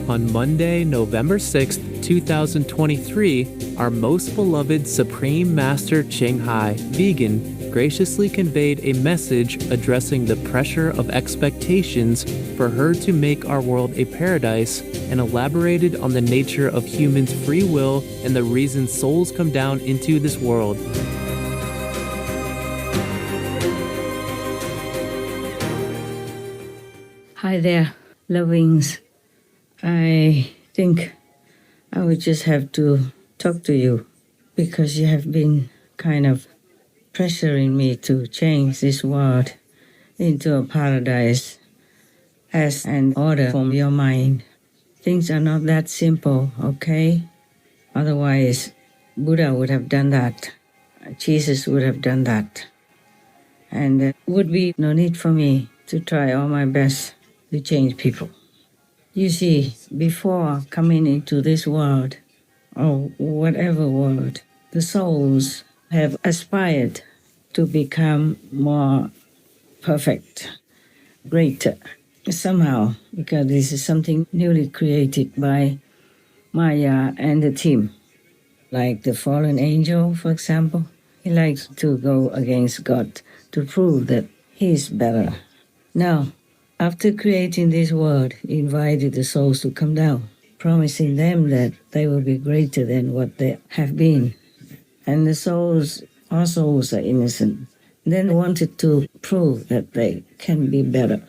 On Monday, November 6th, 2023, our most beloved Supreme Master Ching, vegan, graciously conveyed a message addressing the pressure of expectations for her to make our world a paradise and elaborated on the nature of humans' free will and the reason souls come down into this world. Hi there, lovings. I think I would just have to talk to you because you have been kind of pressuring me to change this world into a paradise as an order from your mind. Things are not that simple, okay? Otherwise, Buddha would have done that. Jesus would have done that. And there would be no need for me to try all my best to change people. You see, before coming into this world, or whatever world, the souls have aspired to become more perfect, greater, somehow, because this is something newly created by Maya and the team. Like the fallen angel, for example, he likes to go against God to prove that he's better. Now, after creating this world, he invited the souls to come down, promising them that they will be greater than what they have been. And the souls, our souls are innocent. Then wanted to prove that they can be better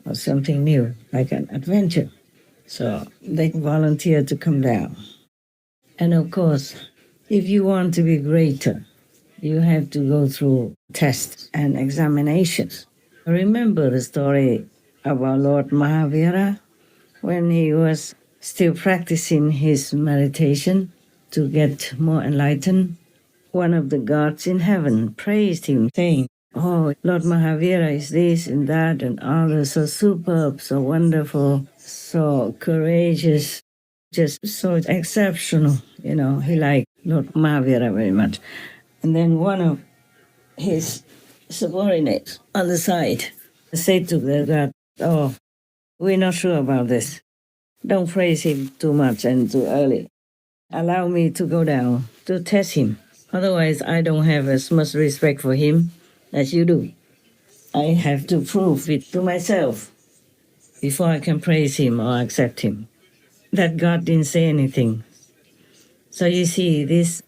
or something new, like an adventure. So they volunteered to come down. And of course, if you want to be greater, you have to go through tests and examinations. Remember the story about Lord Mahavira when he was still practicing his meditation to get more enlightened? One of the gods in heaven praised him, saying, "Oh, Lord Mahavira is this and that and others, so superb, so wonderful, so courageous, just so exceptional." You know, he liked Lord Mahavira very much. And then one of his subordinates on the side said to the god, "Oh, we're not sure about this. Don't praise him too much and too early. Allow me to go down to test him. Otherwise, I don't have as much respect for him as you do. I have to prove it to myself before I can praise him or accept him." That God didn't say anything. So you see, this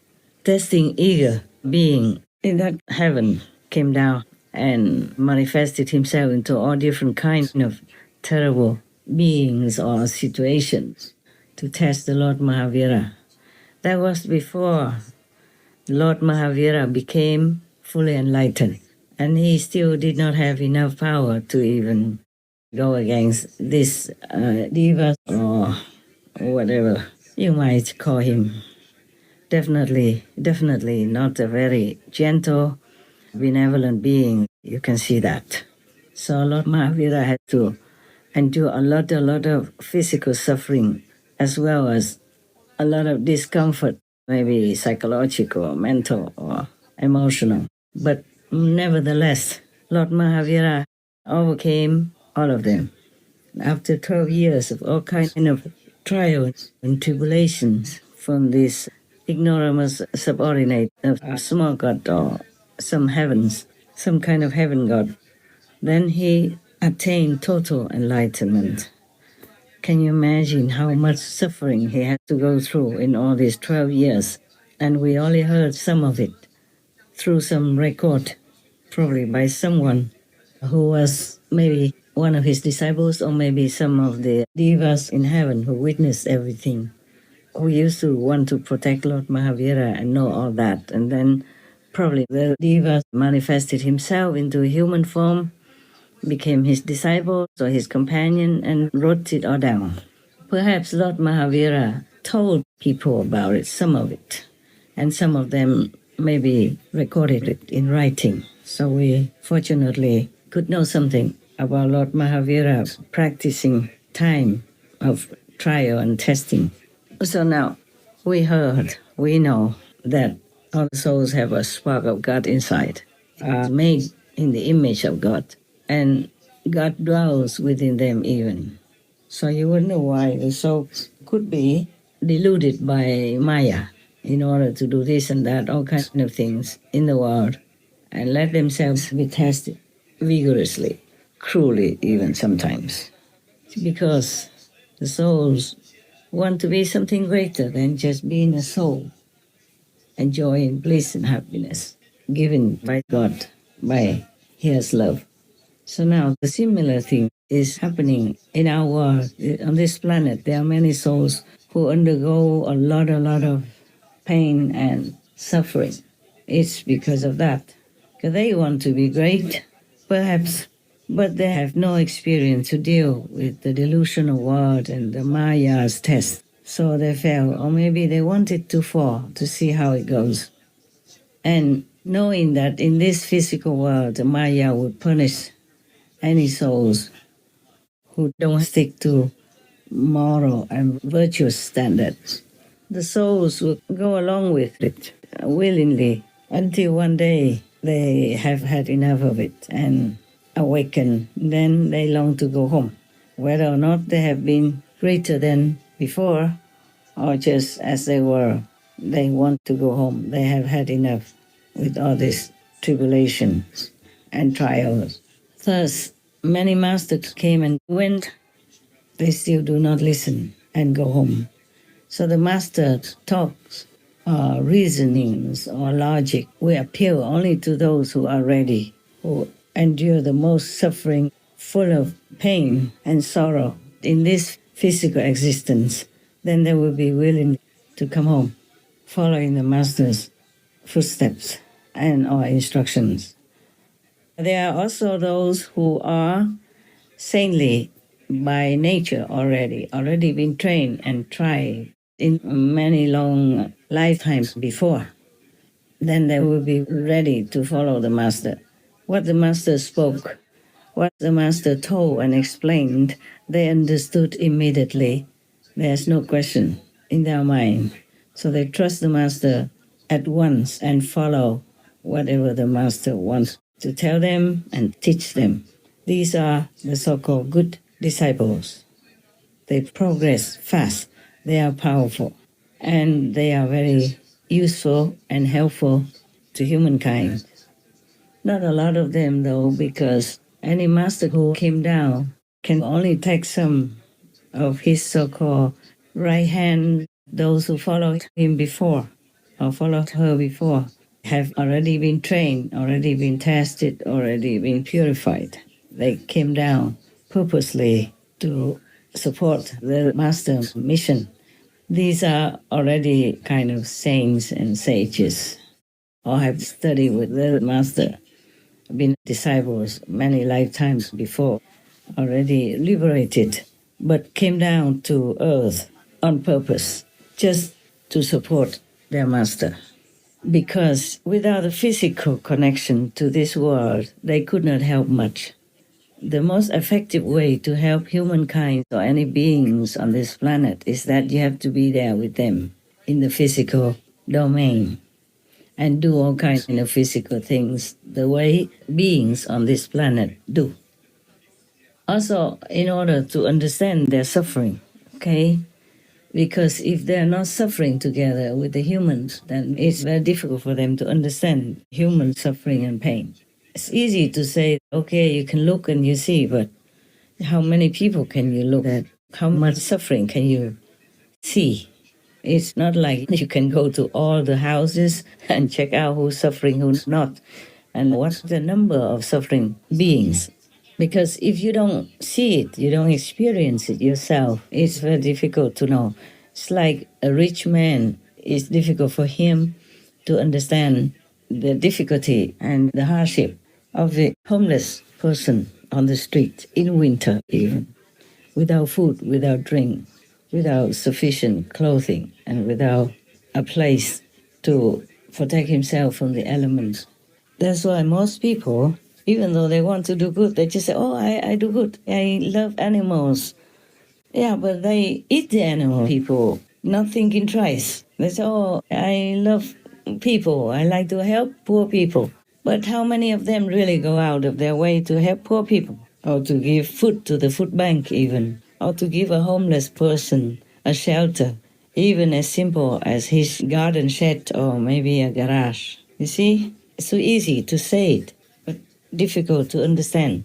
testing eager being in that heaven came down and manifested himself into all different kinds of terrible beings or situations to test the Lord Mahavira. That was before Lord Mahavira became fully enlightened, and he still did not have enough power to even go against this diva or whatever you might call him. Definitely not a very gentle, benevolent being. You can see that. So Lord Mahavira had to endure a lot of physical suffering as well as a lot of discomfort, maybe psychological, mental, or emotional. But nevertheless, Lord Mahavira overcame all of them. After 12 years of all kinds of trials and tribulations from this ignoramus subordinate of a small god or some heavens, some kind of heaven god, then he attained total enlightenment. Can you imagine how much suffering he had to go through in all these 12 years? And we only heard some of it through some record, probably by someone who was maybe one of his disciples or maybe some of the devas in heaven who witnessed everything, who used to want to protect Lord Mahavira and know all that. And then probably the deva manifested himself into a human form, became his disciple or his companion, and wrote it all down. Perhaps Lord Mahavira told people about it, some of it, and some of them maybe recorded it in writing. So we fortunately could know something about Lord Mahavira's practicing time of trial and testing. So now we heard, we know that all souls have a spark of God inside, made in the image of God. And God dwells within them even. So you wonder why the soul could be deluded by Maya in order to do this and that, all kinds of things in the world, and let themselves be tested vigorously, cruelly even sometimes. Because the souls want to be something greater than just being a soul, enjoying bliss and happiness given by God, by His love. So now the similar thing is happening in our world. On this planet, there are many souls who undergo a lot of pain and suffering. It's because of that. Because they want to be great, perhaps, but they have no experience to deal with the delusional world and the Maya's test. So they fail, or maybe they wanted to fall to see how it goes. And knowing that in this physical world, the Maya would punish any souls who don't stick to moral and virtuous standards. The souls will go along with it willingly until one day they have had enough of it and awaken. Then they long to go home. Whether or not they have been greater than before or just as they were, they want to go home. They have had enough with all this tribulation and trials. Thus, many masters came and went. They still do not listen and go home. So the master talks, reasonings, or logic will appeal only to those who are ready, who endure the most suffering, full of pain and sorrow in this physical existence. Then they will be willing to come home, following the master's footsteps and or instructions. There are also those who are saintly by nature already been trained and tried in many long lifetimes before. Then they will be ready to follow the master. What the master spoke, what the master told and explained, they understood immediately. There's no question in their mind. So they trust the master at once and follow whatever the master wants to tell them and teach them. These are the so-called good disciples. They progress fast, they are powerful, and they are very useful and helpful to humankind. Not a lot of them, though, because any master who came down can only take some of his so-called right hand. Those who followed him before or followed her before have already been trained, already been tested, already been purified. They came down purposely to support the master mission. These are already kind of saints and sages, or have studied with the master, been disciples many lifetimes before, already liberated, but came down to earth on purpose, just to support their master. Because without a physical connection to this world, they could not help much. The most effective way to help humankind or any beings on this planet is that you have to be there with them in the physical domain and do all kinds of physical things the way beings on this planet do. Also, in order to understand their suffering, okay? Because if they're not suffering together with the humans, then it's very difficult for them to understand human suffering and pain. It's easy to say, okay, you can look and you see, but how many people can you look at? How much suffering can you see? It's not like you can go to all the houses and check out who's suffering, who's not, and what's the number of suffering beings. Because if you don't see it, you don't experience it yourself, it's very difficult to know. It's like a rich man, it's difficult for him to understand the difficulty and the hardship of the homeless person on the street in winter even, without food, without drink, without sufficient clothing, and without a place to protect himself from the elements. That's why most people, even though they want to do good, they just say, oh, I do good. I love animals. Yeah, but they eat the animal people, not thinking twice. They say, oh, I love people. I like to help poor people. But how many of them really go out of their way to help poor people? or to give food to the food bank even, or to give a homeless person a shelter, even as simple as his garden shed or maybe a garage. You see, it's so easy to say it, but difficult to understand.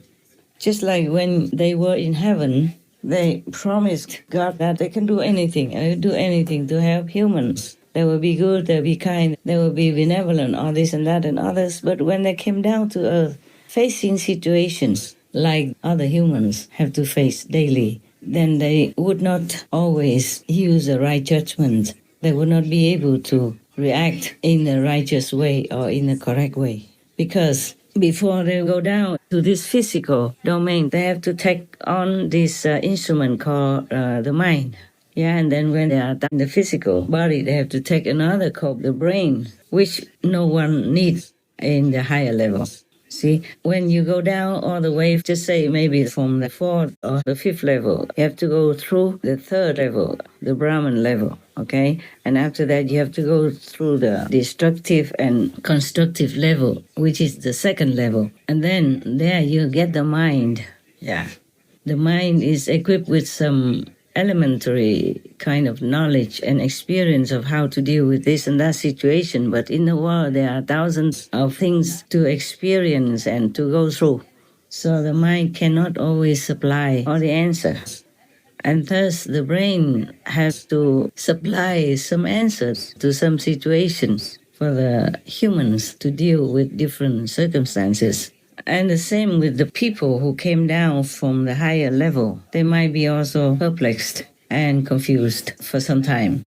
Just like when they were in heaven, they promised God that they can do anything, and they do anything to help humans. They will be good, they'll be kind, they will be benevolent, all this and that and others. But when they came down to earth, facing situations like other humans have to face daily, then they would not always use the right judgment. They would not be able to react in the righteous way or in the correct way. Because before they go down to this physical domain, they have to take on this instrument called the mind. Yeah, and then when they are done in the physical body, they have to take another called the brain, which no one needs in the higher level. See, when you go down all the way, just say maybe from the fourth or the fifth level, you have to go through the third level, the Brahman level, okay? And after that, you have to go through the destructive and constructive level, which is the second level. And then there you get the mind. Yeah. The mind is equipped with some elementary kind of knowledge and experience of how to deal with this and that situation. But in the world, there are thousands of things to experience and to go through. So the mind cannot always supply all the answers. And thus, the brain has to supply some answers to some situations for the humans to deal with different circumstances. And the same with the people who came down from the higher level. They might be also perplexed and confused for some time.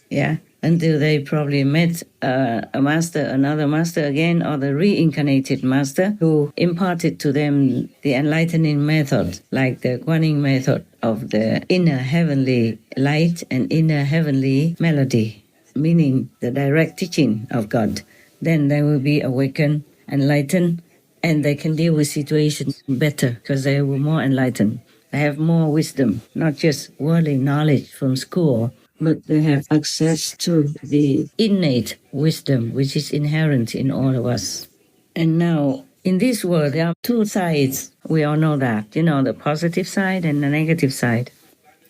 Yeah, until they probably met a master, another master again, or the reincarnated master who imparted to them the enlightening method, like the Guanyin method of the inner heavenly light and inner heavenly melody, meaning the direct teaching of God. Then they will be awakened, enlightened, and they can deal with situations better because they were more enlightened. They have more wisdom, not just worldly knowledge from school, but they have access to the innate wisdom which is inherent in all of us. And now, in this world, there are two sides. We all know that, the positive side and the negative side.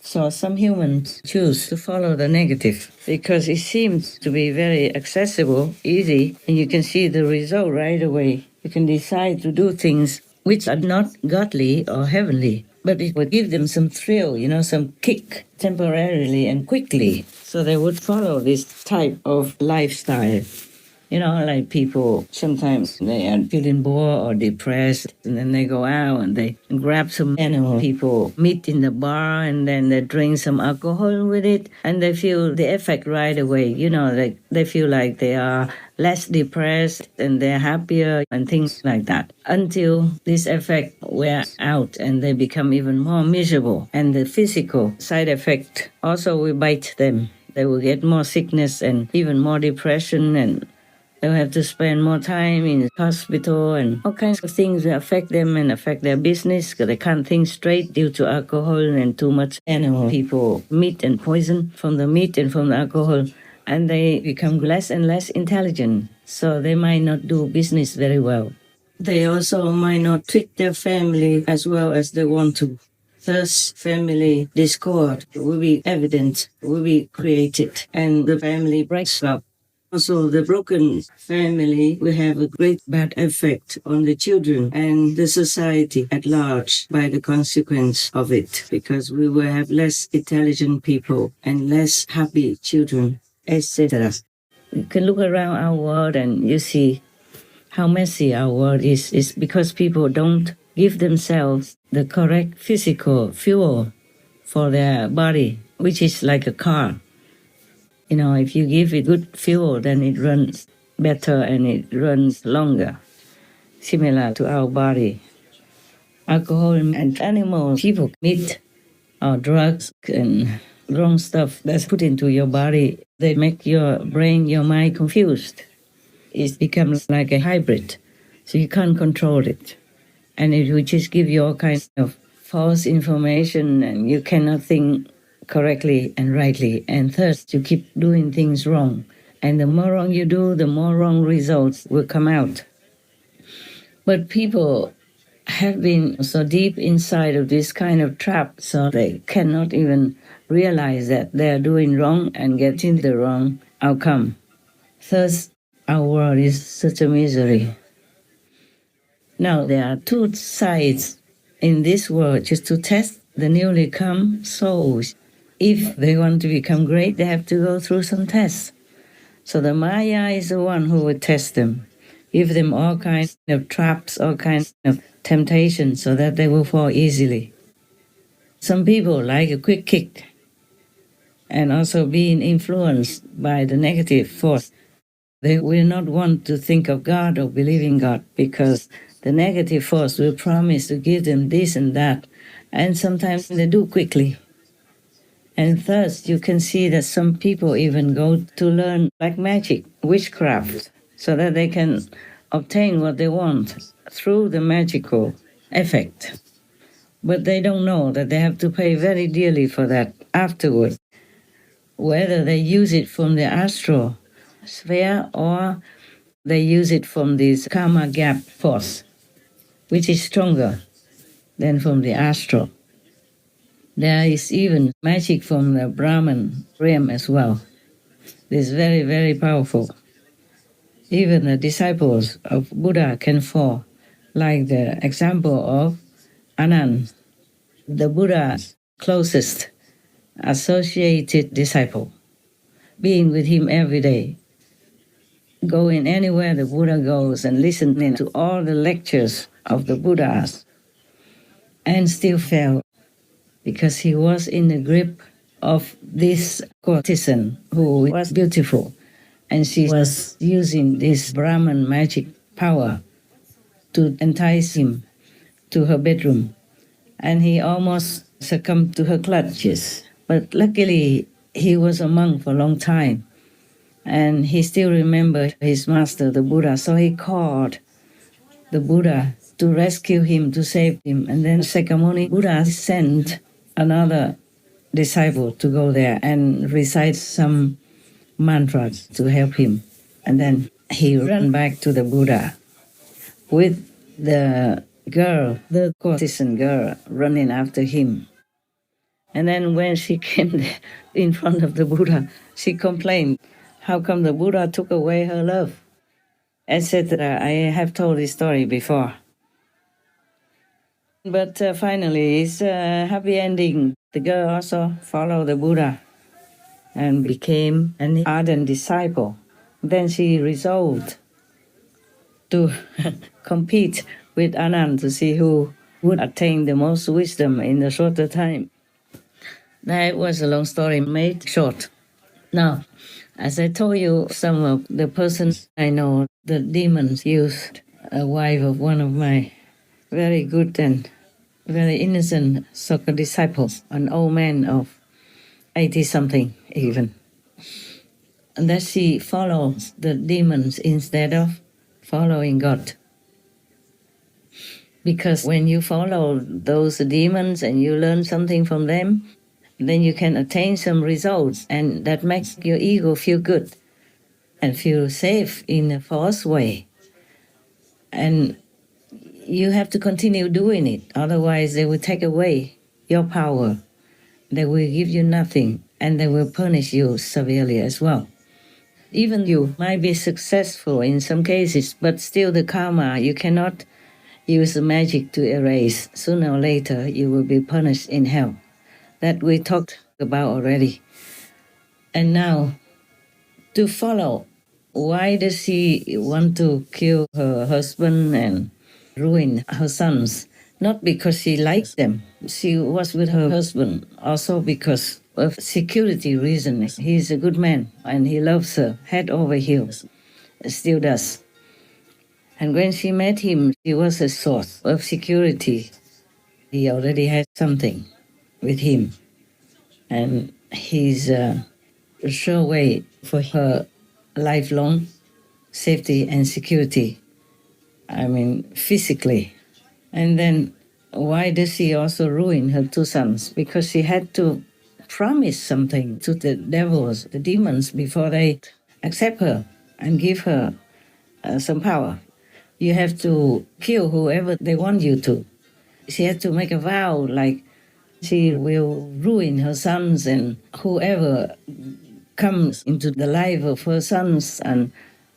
So some humans choose to follow the negative because it seems to be very accessible, easy, and you can see the result right away. You can decide to do things which are not godly or heavenly, but it would give them some thrill, some kick temporarily and quickly. So they would follow this type of lifestyle. Like people, sometimes they are feeling bored or depressed, and then they go out and they grab some animal people meet in the bar, and then they drink some alcohol with it, and they feel the effect right away. Like they feel like they are less depressed and they're happier and things like that, until this effect wear out and they become even more miserable. And the physical side effect also will bite them. They will get more sickness and even more depression, and they'll have to spend more time in hospital, and all kinds of things will affect them and affect their business because they can't think straight due to alcohol and too much animal people, meat and poison from the meat and from the alcohol. And they become less and less intelligent, so they might not do business very well. They also might not treat their family as well as they want to. Thus, family discord will be evident, will be created, and the family breaks up. Also, the broken family will have a great bad effect on the children and the society at large by the consequence of it, because we will have less intelligent people and less happy children, etc. You can look around our world and you see how messy our world is. It's because people don't give themselves the correct physical fuel for their body, which is like a car. If you give it good fuel, then it runs better and it runs longer, similar to our body. Alcohol and animals, people, meat, or drugs and wrong stuff that's put into your body, they make your brain, your mind confused. It becomes like a hybrid, so you can't control it. And it will just give you all kinds of false information, and you cannot think correctly and rightly, and thus you keep doing things wrong. And the more wrong you do, the more wrong results will come out. But people have been so deep inside of this kind of trap, so they cannot even realize that they are doing wrong and getting the wrong outcome. Thus, our world is such a misery. Now, there are two sides in this world just to test the newly come souls. If they want to become great, they have to go through some tests. So the Maya is the one who will test them, give them all kinds of traps, all kinds of temptations, so that they will fall easily. Some people like a quick kick, and also being influenced by the negative force. They will not want to think of God or believe in God because the negative force will promise to give them this and that, and sometimes they do quickly. And thus, you can see that some people even go to learn like magic, witchcraft, so that they can obtain what they want through the magical effect. But they don't know that they have to pay very dearly for that afterwards, whether they use it from the astral sphere or they use it from this karma gap force, which is stronger than from the astral. There is even magic from the Brahman realm as well. This is very, very powerful. Even the disciples of Buddha can fall, like the example of Anand, the Buddha's closest associated disciple, being with him every day, going anywhere the Buddha goes and listening to all the lectures of the Buddhas, and still fell because he was in the grip of this courtesan who was beautiful, and she was using this Brahman magic power to entice him to her bedroom, and he almost succumbed to her clutches. But luckily, he was a monk for a long time, and he still remembered his master, the Buddha, so he called the Buddha to rescue him, to save him. And then Sakyamuni Buddha sent another disciple to go there and recite some mantras to help him. And then he ran back to the Buddha with the girl, the courtesan girl, running after him. And then when she came in front of the Buddha, she complained, how come the Buddha took away her love? Etc. I have told this story before. But finally, it's a happy ending. The girl also followed the Buddha and became an ardent disciple. Then she resolved to compete with Anand to see who would attain the most wisdom in the shorter time. That was a long story made short. Now, as I told you, some of the persons I know, the demons used a wife of one of my very good and very innocent soccer disciples, an old man of 80-something even. And that she follows the demons instead of following God. Because when you follow those demons and you learn something from them, then you can attain some results, and that makes your ego feel good and feel safe in a false way. And you have to continue doing it, otherwise they will take away your power. They will give you nothing, and they will punish you severely as well. Even you might be successful in some cases, but still the karma, you cannot use the magic to erase. Sooner or later, you will be punished in hell. That we talked about already. And now, to follow, why does she want to kill her husband and ruin her sons? Not because she likes them. She was with her husband also because of security reasons. He's a good man and he loves her head over heels. Still does. And when she met him, he was a source of security. He already had something with him. And he's a sure way for her lifelong safety and security. I mean, physically. And then why does she also ruin her two sons? Because she had to promise something to the devils, the demons, before they accept her and give her some power. You have to kill whoever they want you to. She had to make a vow like she will ruin her sons and whoever comes into the life of her sons, and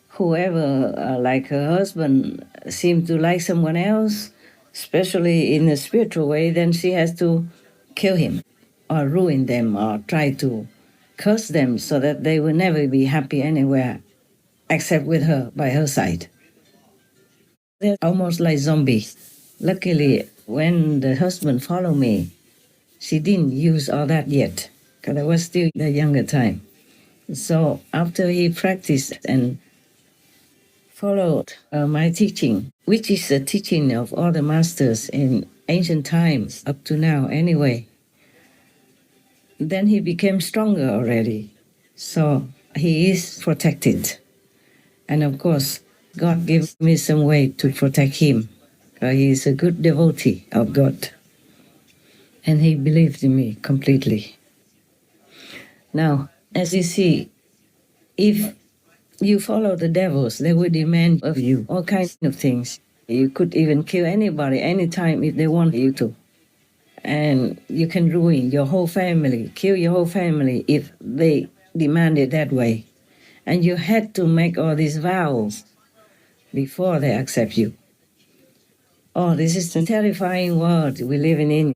whoever, like her husband, seems to like someone else, especially in a spiritual way, then she has to kill him or ruin them or try to curse them so that they will never be happy anywhere except with her by her side. They're almost like zombies. Luckily, when the husband followed me, she didn't use all that yet, because I was still the younger time. So after he practiced and followed my teaching, which is the teaching of all the masters in ancient times up to now anyway, then he became stronger already. So he is protected. And of course, God gave me some way to protect him. He is a good devotee of God. And he believed in me completely. Now, as you see, if you follow the devils, they will demand of you all kinds of things. You could even kill anybody anytime if they want you to. And you can ruin your whole family, kill your whole family if they demand it that way. And you had to make all these vows before they accept you. Oh, this is a terrifying world we're living in.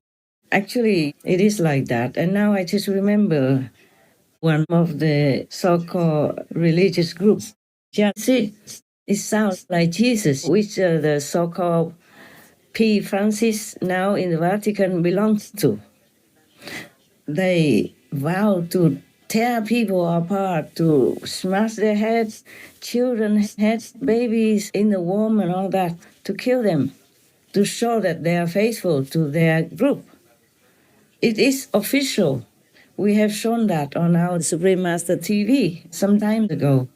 Actually, it is like that. And now I just remember one of the so-called religious groups. Just it sounds like Jesus, which the so-called P. Francis now in the Vatican belongs to. They vow to tear people apart, to smash their heads, children's heads, babies in the womb and all that, to kill them, to show that they are faithful to their group. It is official. We have shown that on our Supreme Master TV some time ago.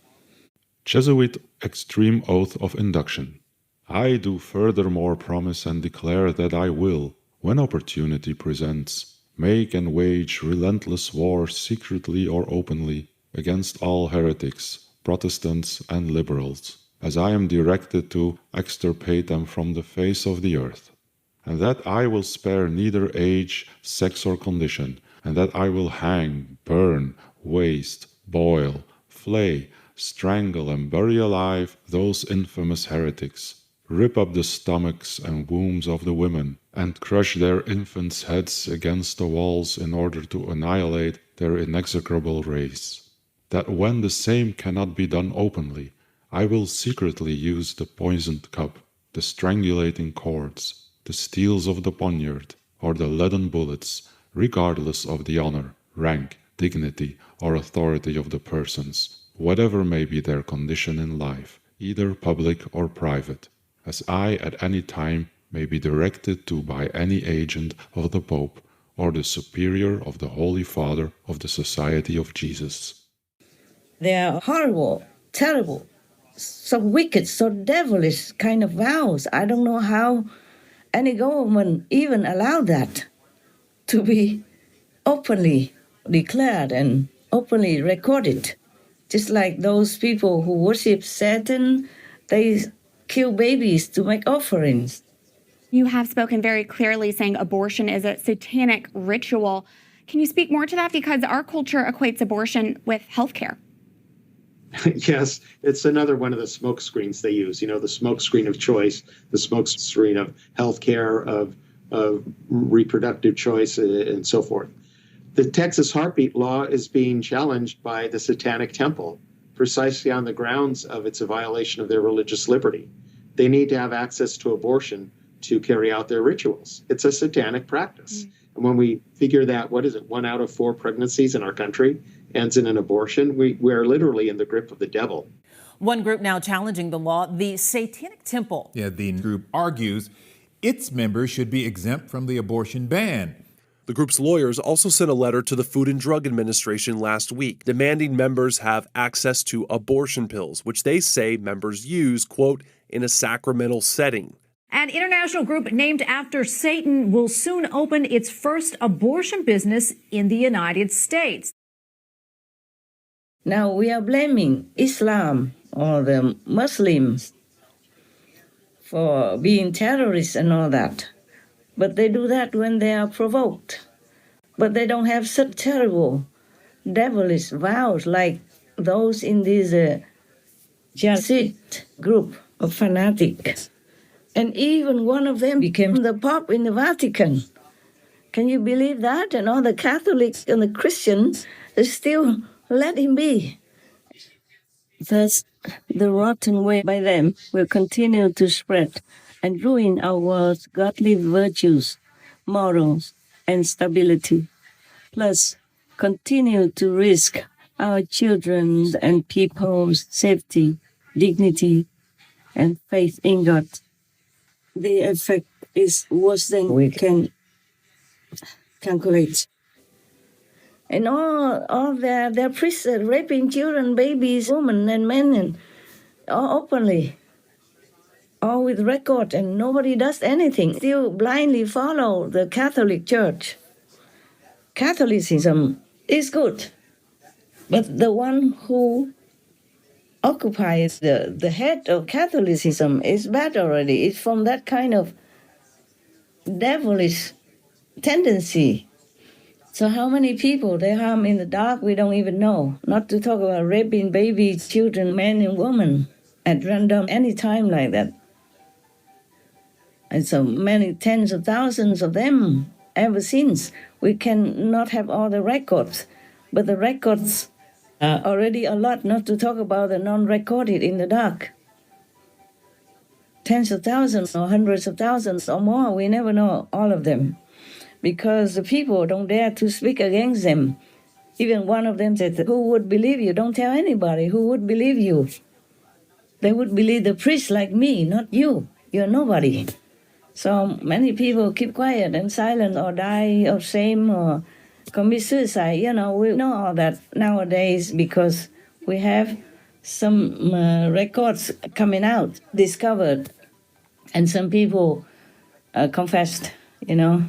Jesuit extreme oath of induction. I do furthermore promise and declare that I will, when opportunity presents, make and wage relentless war secretly or openly against all heretics, Protestants and liberals, as I am directed to extirpate them from the face of the earth, and that I will spare neither age, sex, or condition, and that I will hang, burn, waste, boil, flay, strangle, and bury alive those infamous heretics, rip up the stomachs and wombs of the women, and crush their infants' heads against the walls in order to annihilate their inexorable race. That when the same cannot be done openly, I will secretly use the poisoned cup, the strangulating cords, the steels of the poniard, or the leaden bullets, regardless of the honor, rank, dignity, or authority of the persons, whatever may be their condition in life, either public or private, as I at any time may be directed to by any agent of the Pope or the Superior of the Holy Father of the Society of Jesus. They are horrible, terrible, so wicked, so devilish kind of vows. I don't know how any government even allowed that to be openly declared and openly recorded. Just like those people who worship Satan, they kill babies to make offerings. You have spoken very clearly saying abortion is a satanic ritual. Can you speak more to that? Because our culture equates abortion with healthcare. Yes, it's another one of the smoke screens they use, the smoke screen of choice, the smoke screen of healthcare, of reproductive choice, and so forth. The Texas heartbeat law is being challenged by the Satanic Temple precisely on the grounds of it's a violation of their religious liberty. They need to have access to abortion to carry out their rituals. It's a satanic practice. And when we figure that, 1 out of 4 pregnancies in our country ends in an abortion, we're literally in the grip of the devil. One group now challenging the law, the Satanic Temple. Yeah, the group argues its members should be exempt from the abortion ban. The group's lawyers also sent a letter to the Food and Drug Administration last week, demanding members have access to abortion pills, which they say members use, quote, in a sacramental setting. An international group named after Satan will soon open its first abortion business in the United States. Now we are blaming Islam or the Muslims. for being terrorists and all that. But they do that when they are provoked. But they don't have such terrible, devilish vows like those in this Jesuit group of fanatics. And even one of them became the Pope in the Vatican. Can you believe that? And all the Catholics and the Christians still let him be. Thus, the rotten way by them will continue to spread and ruin our world's godly virtues, morals, and stability. Plus, continue to risk our children's and people's safety, dignity, and faith in God. The effect is worse than we can calculate. And all their priests are raping children, babies, women, and men, and all openly, all with record, and nobody does anything. Still blindly follow the Catholic Church. Catholicism is good, but the one who occupies the head of Catholicism is bad already. It's from that kind of devilish tendency. So how many people they harm in the dark, we don't even know. Not to talk about raping babies, children, men and women at random any time like that. And so many tens of thousands of them ever since. We cannot have all the records, but the records are already a lot, not to talk about the non-recorded in the dark. Tens of thousands or hundreds of thousands or more, we never know all of them, because the people don't dare to speak against them. Even one of them said, who would believe you? Don't tell anybody. Who would believe you? They would believe the priest like me, not you. You're nobody. So many people keep quiet and silent or die of shame or commit suicide. You know, we know all that nowadays because we have some records coming out, discovered, and some people confessed, you know.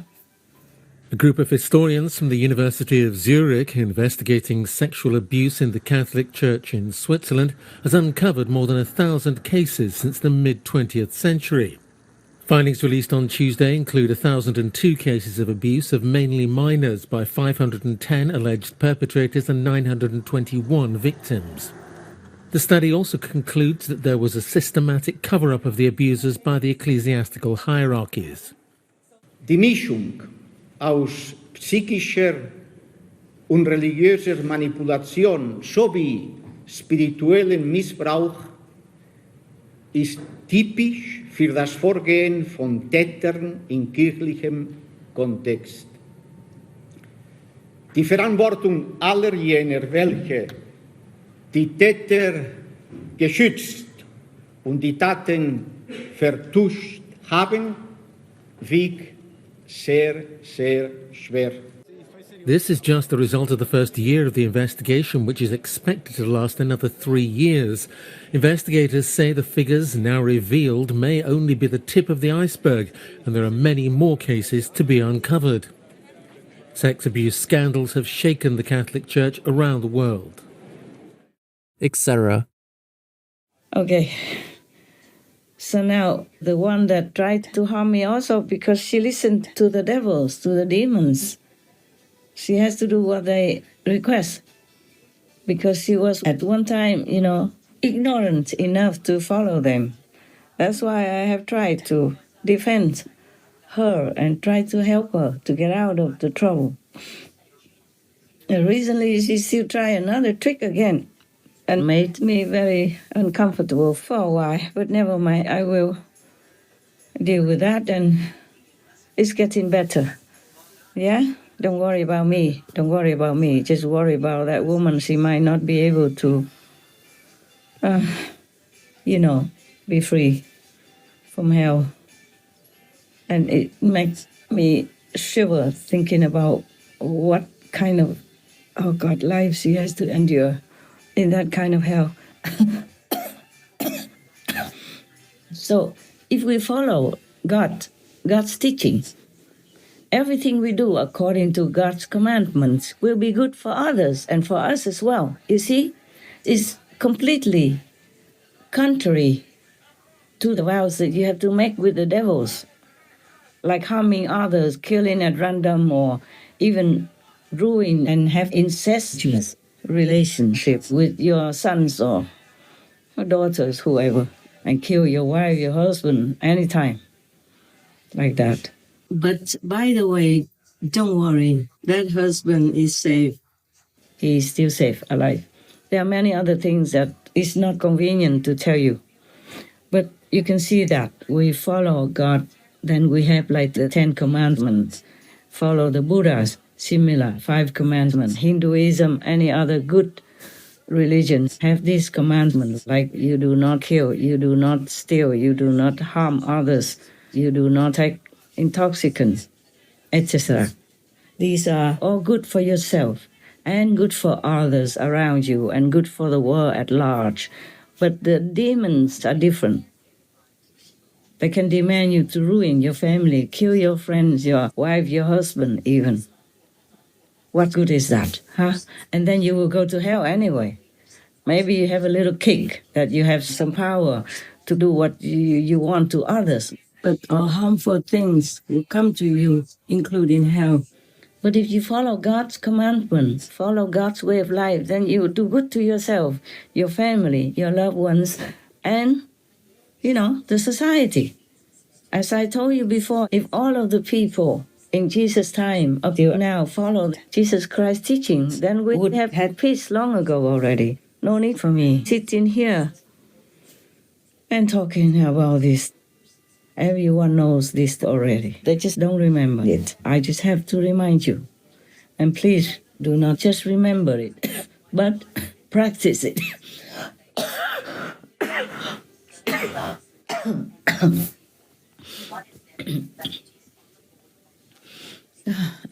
A group of historians from the University of Zurich investigating sexual abuse in the Catholic Church in Switzerland has uncovered more than 1,000 cases since the mid-20th century. Findings released on Tuesday include 1,002 cases of abuse of mainly minors by 510 alleged perpetrators and 921 victims. The study also concludes that there was a systematic cover-up of the abusers by the ecclesiastical hierarchies. Die Mischung aus psychischer und religiöser Manipulation sowie spirituellem Missbrauch ist typisch für das Vorgehen von Tätern in kirchlichem Kontext. Die Verantwortung aller jener, welche die Täter geschützt und die Taten vertuscht haben, wiegt sehr, sehr schwer. This is just the result of the first year of the investigation, which is expected to last another 3 years. Investigators say the figures now revealed may only be the tip of the iceberg, and there are many more cases to be uncovered. Sex abuse scandals have shaken the Catholic Church around the world. Etc. Okay. So now the one that tried to harm me also, because she listened to the devils, to the demons. She has to do what they request, because she was at one time, you know, ignorant enough to follow them. That's why I have tried to defend her and try to help her to get out of the trouble. And recently she still tried another trick again and made me very uncomfortable for a while, but never mind, I will deal with that, and it's getting better. Yeah? Don't worry about me. Don't worry about me. Just worry about that woman. She might not be able to, be free from hell. And it makes me shiver thinking about what kind of, life she has to endure in that kind of hell. So if we follow God's teachings, everything we do according to God's commandments will be good for others and for us as well. You see, it's completely contrary to the vows that you have to make with the devils, like harming others, killing at random, or even ruin and have incestuous relationship with your sons or daughters, whoever, and kill your wife, your husband, anytime, like that. But by the way, don't worry, that husband is safe. He is still safe, alive. There are many other things that is not convenient to tell you. But you can see that we follow God, then we have like the 10 Commandments, follow the Buddha's similar 5 Commandments. Hinduism, any other good religions have these commandments, like you do not kill, you do not steal, you do not harm others, you do not take intoxicants, etc. These are all good for yourself and good for others around you and good for the world at large. But the demons are different. They can demand you to ruin your family, kill your friends, your wife, your husband even. What good is that, huh? And then you will go to hell anyway. Maybe you have a little kick that you have some power to do what you want to others. But all harmful things will come to you, including hell. But if you follow God's commandments, follow God's way of life, then you do good to yourself, your family, your loved ones, and, the society. As I told you before, if all of the people in Jesus' time up to now followed Jesus Christ's teaching, then we would have had peace long ago already. No need for me sitting here and talking about this. Everyone knows this already. They just don't remember it. I just have to remind you. And please do not just remember it, but practice it.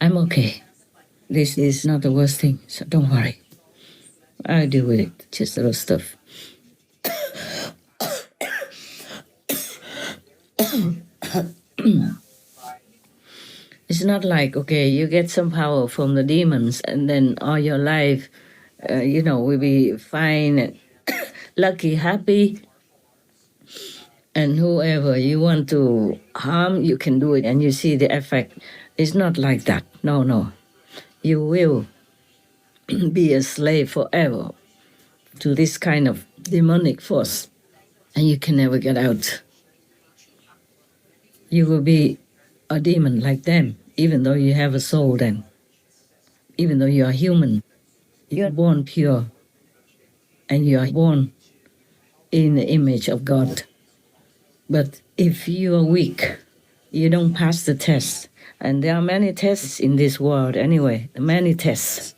I'm okay. This is not the worst thing, so don't worry. I'll deal with it. Just little stuff. It's not like, okay, you get some power from the demons and then all your life, will be fine, lucky, happy. And whoever you want to harm, you can do it and you see the effect. It's not like that. No. You will be a slave forever to this kind of demonic force and you can never get out. You will be a demon like them, even though you have a soul then. Even though you are human, you are born pure and you are born in the image of God. But if you are weak, you don't pass the test. And there are many tests in this world anyway, many tests.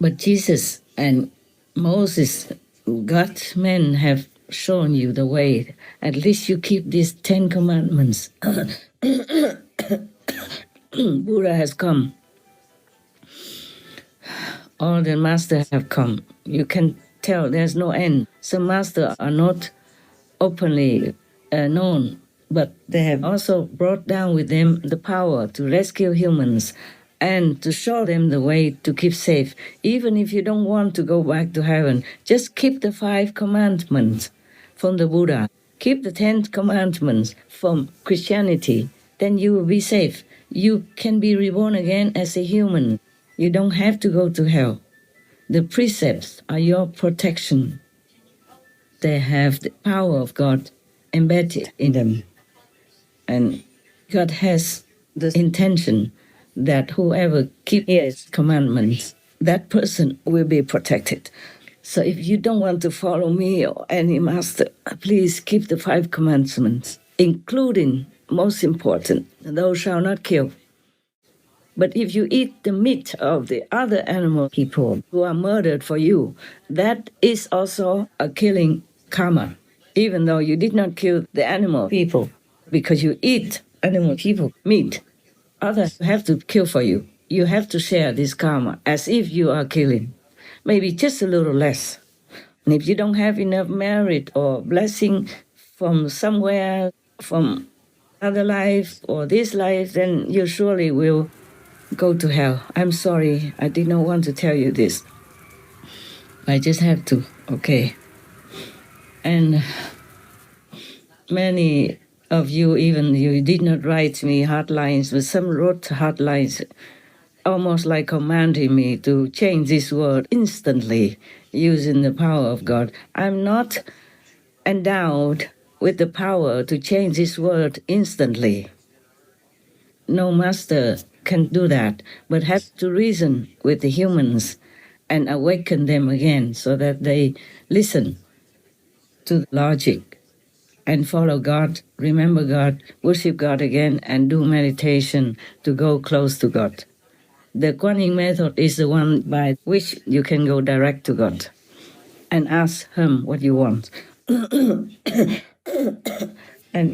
But Jesus and Moses, God's men have shown you the way. At least you keep these 10 Commandments. Buddha has come. All the masters have come. You can tell there's no end. Some masters are not openly known, but they have also brought down with them the power to rescue humans and to show them the way to keep safe. Even if you don't want to go back to heaven, just keep the 5 commandments from the Buddha. Keep the 10 commandments from Christianity. Then you will be safe. You can be reborn again as a human. You don't have to go to hell. The precepts are your protection. They have the power of God embedded in them. And God has the intention that whoever keeps His commandments, that person will be protected. So if you don't want to follow me or any master, please keep the 5 commandments, including, most important, thou shalt not kill. But if you eat the meat of the other animal people who are murdered for you, that is also a killing karma, even though you did not kill the animal people, because you eat animal people meat. Others have to kill for you. You have to share this karma as if you are killing, maybe just a little less. And if you don't have enough merit or blessing from somewhere, from other life or this life, then you surely will go to hell. I'm sorry, I did not want to tell you this. I just have to, okay. And many of you, even you did not write me hard lines, but some wrote hard lines, almost like commanding me to change this word instantly using the power of God. I'm not endowed with the power to change this word instantly. No master can do that, but have to reason with the humans and awaken them again so that they listen to logic and follow God, remember God, worship God again, and do meditation to go close to God. The Kuan method is the one by which you can go direct to God and ask Him what you want. And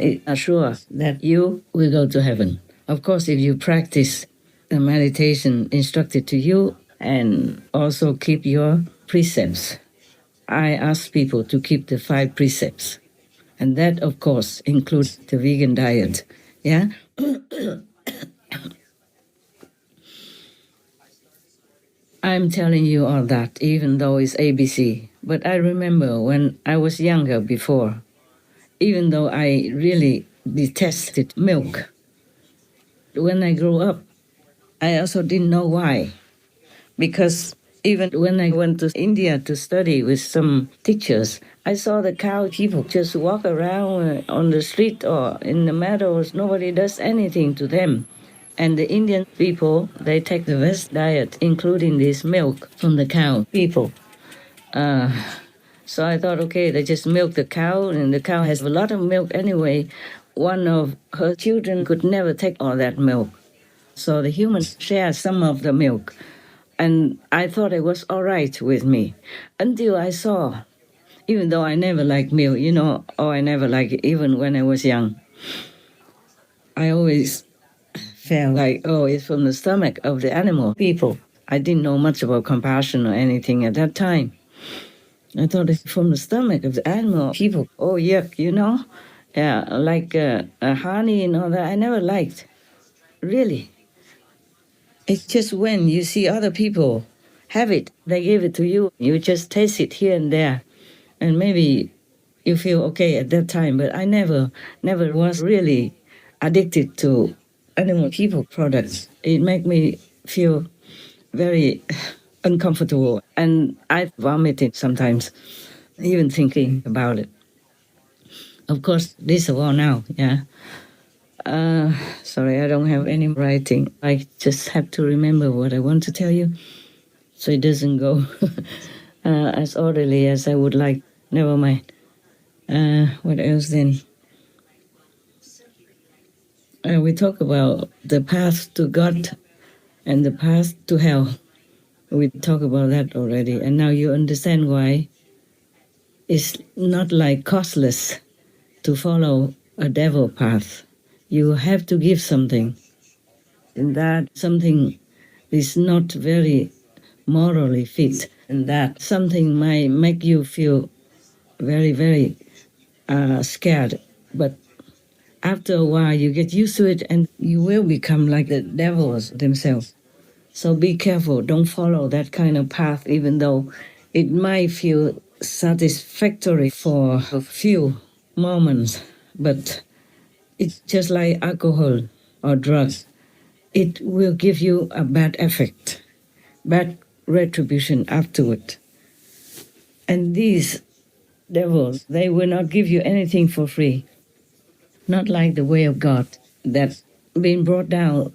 it assures that you will go to heaven. Of course, if you practice the meditation instructed to you and also keep your precepts. I ask people to keep the 5 precepts. And that, of course, includes the vegan diet. Yeah? I'm telling you all that, even though it's ABC. But I remember when I was younger before, even though I really detested milk, when I grew up, I also didn't know why. Because even when I went to India to study with some teachers, I saw the cow people just walk around on the street or in the meadows. Nobody does anything to them. And the Indian people, they take the West diet, including this milk from the cow people. So I thought, okay, they just milk the cow, and the cow has a lot of milk anyway. One of her children could never take all that milk. So the humans share some of the milk. And I thought it was all right with me until I saw, even though I never liked milk, or I never liked it, even when I was young. I always felt like, oh, it's from the stomach of the animal people. I didn't know much about compassion or anything at that time. I thought it's from the stomach of the animal people. Oh, yuck, Yeah, like honey and all that. I never liked, really. It's just when you see other people have it, they give it to you. You just taste it here and there. And maybe you feel okay at that time. But I never was really addicted to animal people products. It made me feel very uncomfortable. And I vomited sometimes, even thinking about it. Of course, this is all now, yeah. Sorry, I don't have any writing. I just have to remember what I want to tell you so it doesn't go as orderly as I would like. Never mind. What else then? We talk about the path to God and the path to hell. We talked about that already, and now you understand why it's not like costless to follow a devil path. You have to give something, and that something is not very morally fit, and that something might make you feel very, very scared. But after a while, you get used to it, and you will become like the devils themselves. So be careful. Don't follow that kind of path, even though it might feel satisfactory for a few moments. But it's just like alcohol or drugs. It will give you a bad effect, bad retribution afterward. And these devils, they will not give you anything for free. Not like the way of God that's been brought down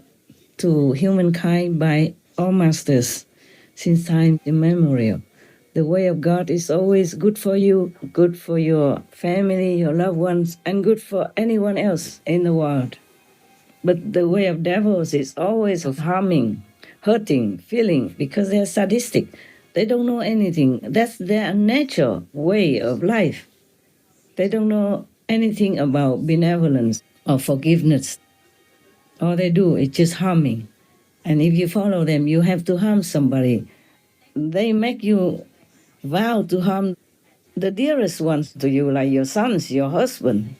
to humankind by all masters since time immemorial. The way of God is always good for you, good for your family, your loved ones, and good for anyone else in the world. But the way of devils is always of harming, hurting, feeling, because they're sadistic. They don't know anything. That's their natural way of life. They don't know anything about benevolence or forgiveness. All they do is just harming. And if you follow them, you have to harm somebody. They make you vow to harm the dearest ones to you, like your sons, your husband,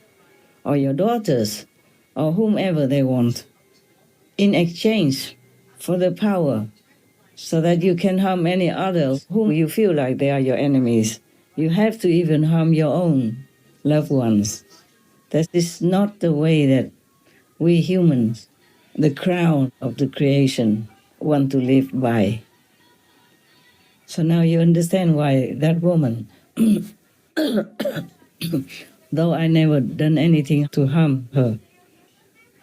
or your daughters, or whomever they want, in exchange for the power, so that you can harm any others whom you feel like they are your enemies. You have to even harm your own loved ones. That is not the way that we humans, the crown of the creation, want to live by. So now you understand why that woman, though I never done anything to harm her,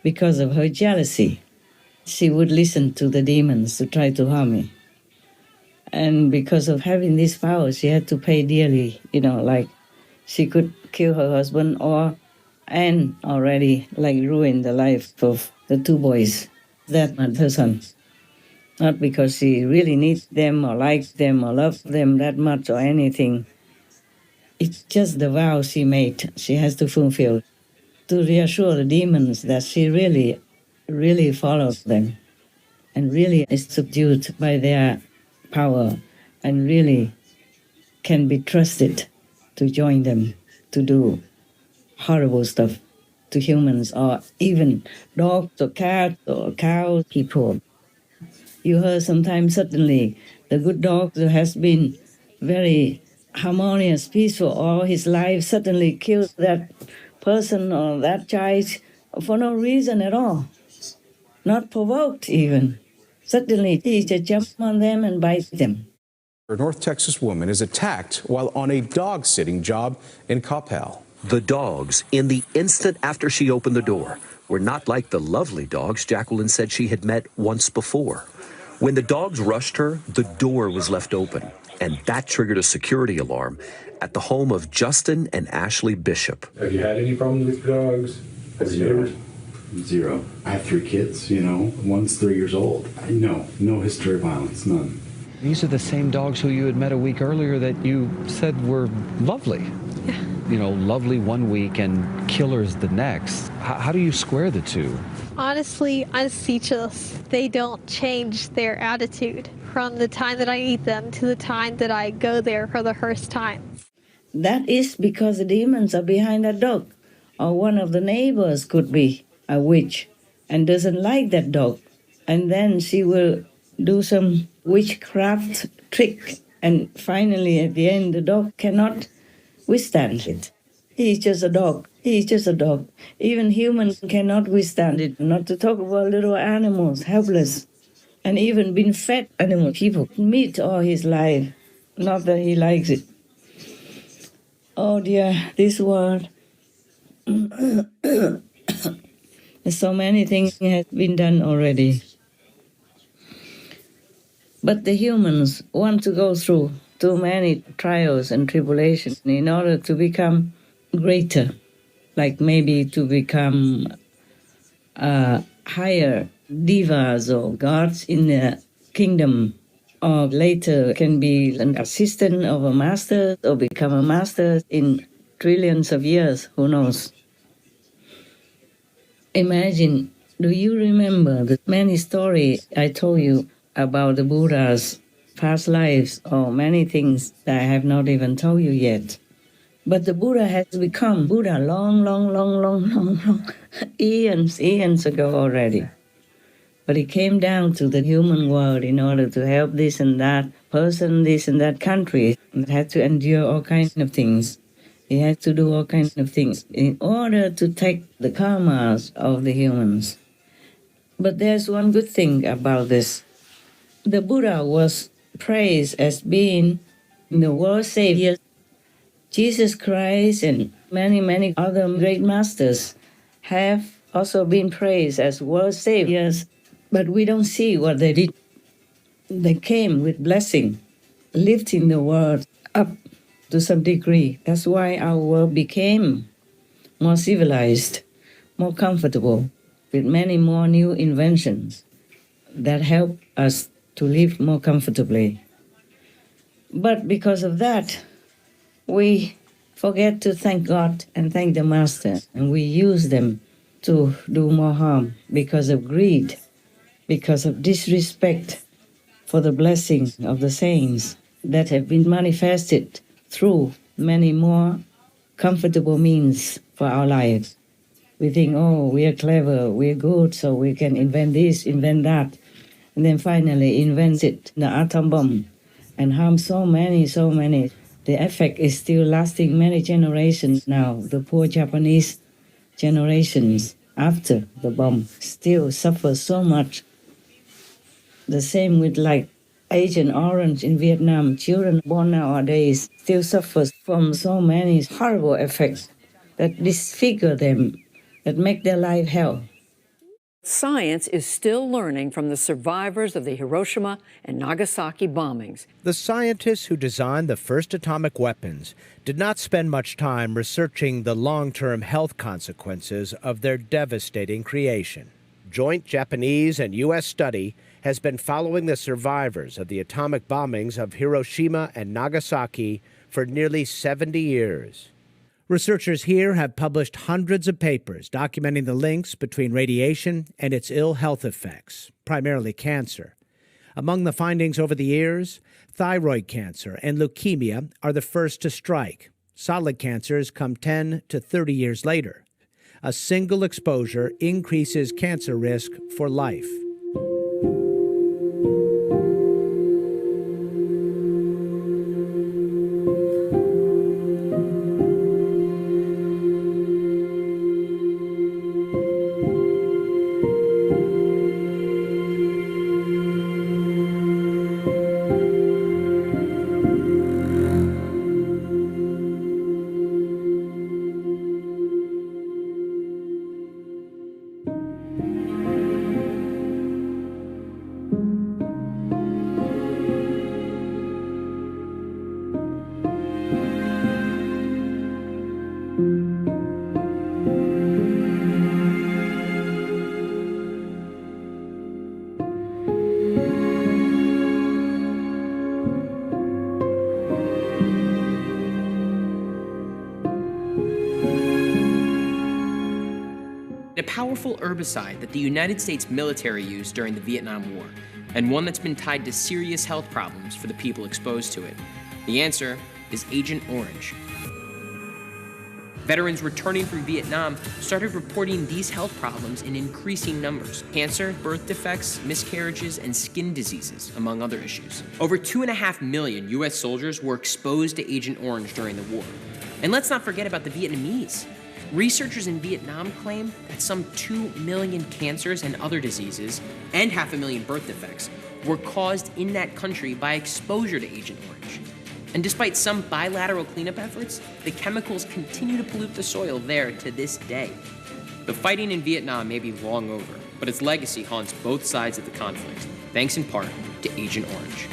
because of her jealousy, she would listen to the demons to try to harm me. And because of having this power, she had to pay dearly, like she could kill her husband and already like ruin the life of the two boys that are her sons. Not because she really needs them or likes them or loves them that much or anything. It's just the vow she made. She has to fulfill to reassure the demons that she really, really follows them and really is subdued by their power and really can be trusted to join them to do horrible stuff to humans or even dogs or cats or cows, people. You heard sometimes suddenly the good dog who has been very harmonious, peaceful all his life suddenly kills that person or that child for no reason at all, not provoked even. Suddenly he just jumps on them and bites them. A North Texas woman is attacked while on a dog sitting job in Coppell. The dogs, in the instant after she opened the door, were not like the lovely dogs Jacqueline said she had met once before. When the dogs rushed her, the door was left open, and that triggered a security alarm at the home of Justin and Ashley Bishop. Have you had any problems with dogs? Zero. I have 3 kids, one's 3 years old. No history of violence, none. These are the same dogs who you had met a week earlier that you said were lovely. Yeah. Lovely one week and killers the next. How do you square the two? Honestly, I'm speechless. They don't change their attitude from the time that I eat them to the time that I go there for the first time. That is because the demons are behind that dog. Or one of the neighbors could be a witch and doesn't like that dog. And then she will do some witchcraft trick. And finally, at the end, the dog cannot withstand it. He's just a dog. He's just a dog. Even humans cannot withstand it. Not to talk about little animals, helpless. And even been fed animal people meat all his life. Not that he likes it. Oh dear, this world. So many things have been done already. But the humans want to go through too many trials and tribulations in order to become greater, like maybe to become higher divas or gods in the kingdom, or later can be an assistant of a master or become a master in trillions of years, who knows. Imagine, do you remember the many stories I told you about the Buddha's past lives or many things that I have not even told you yet? But the Buddha has become Buddha long eons ago already. But he came down to the human world in order to help this and that person, this and that country, and had to endure all kinds of things. He had to do all kinds of things in order to take the karmas of the humans. But there's one good thing about this. The Buddha was praised as being the world savior. Jesus Christ and many other great masters have also been praised as world saviors, but we don't see what they did. They came with blessing, lifting the world up to some degree. That's why our world became more civilized, more comfortable, with many more new inventions that help us to live more comfortably. But because of that, we forget to thank God and thank the Master, and we use them to do more harm because of greed, because of disrespect for the blessing of the saints that have been manifested through many more comfortable means for our lives. We think, oh, we are clever, we are good, so we can invent this, invent that, and then finally invent it, the atom bomb, and harm so many the effect is still lasting many generations now. The poor Japanese generations after the bomb still suffer so much. The same with like Agent Orange in Vietnam. Children born nowadays still suffer from so many horrible effects that disfigure them, that make their life hell. Science is still learning from the survivors of the Hiroshima and Nagasaki bombings. The scientists who designed the first atomic weapons did not spend much time researching the long-term health consequences of their devastating creation. Joint Japanese and U.S. study has been following the survivors of the atomic bombings of Hiroshima and Nagasaki for nearly 70 years. Researchers here have published hundreds of papers documenting the links between radiation and its ill health effects, primarily cancer. Among the findings over the years, thyroid cancer and leukemia are the first to strike. Solid cancers come 10 to 30 years later. A single exposure increases cancer risk for life. A powerful herbicide that the United States military used during the Vietnam War, and one that's been tied to serious health problems for the people exposed to it. The answer is Agent Orange. Veterans returning from Vietnam started reporting these health problems in increasing numbers: cancer, birth defects, miscarriages, and skin diseases, among other issues. Over 2.5 million U.S. soldiers were exposed to Agent Orange during the war. And let's not forget about the Vietnamese. Researchers in Vietnam claim that some 2 million cancers and other diseases, and 500,000 birth defects, were caused in that country by exposure to Agent Orange. And despite some bilateral cleanup efforts, the chemicals continue to pollute the soil there to this day. The fighting in Vietnam may be long over, but its legacy haunts both sides of the conflict, thanks in part to Agent Orange.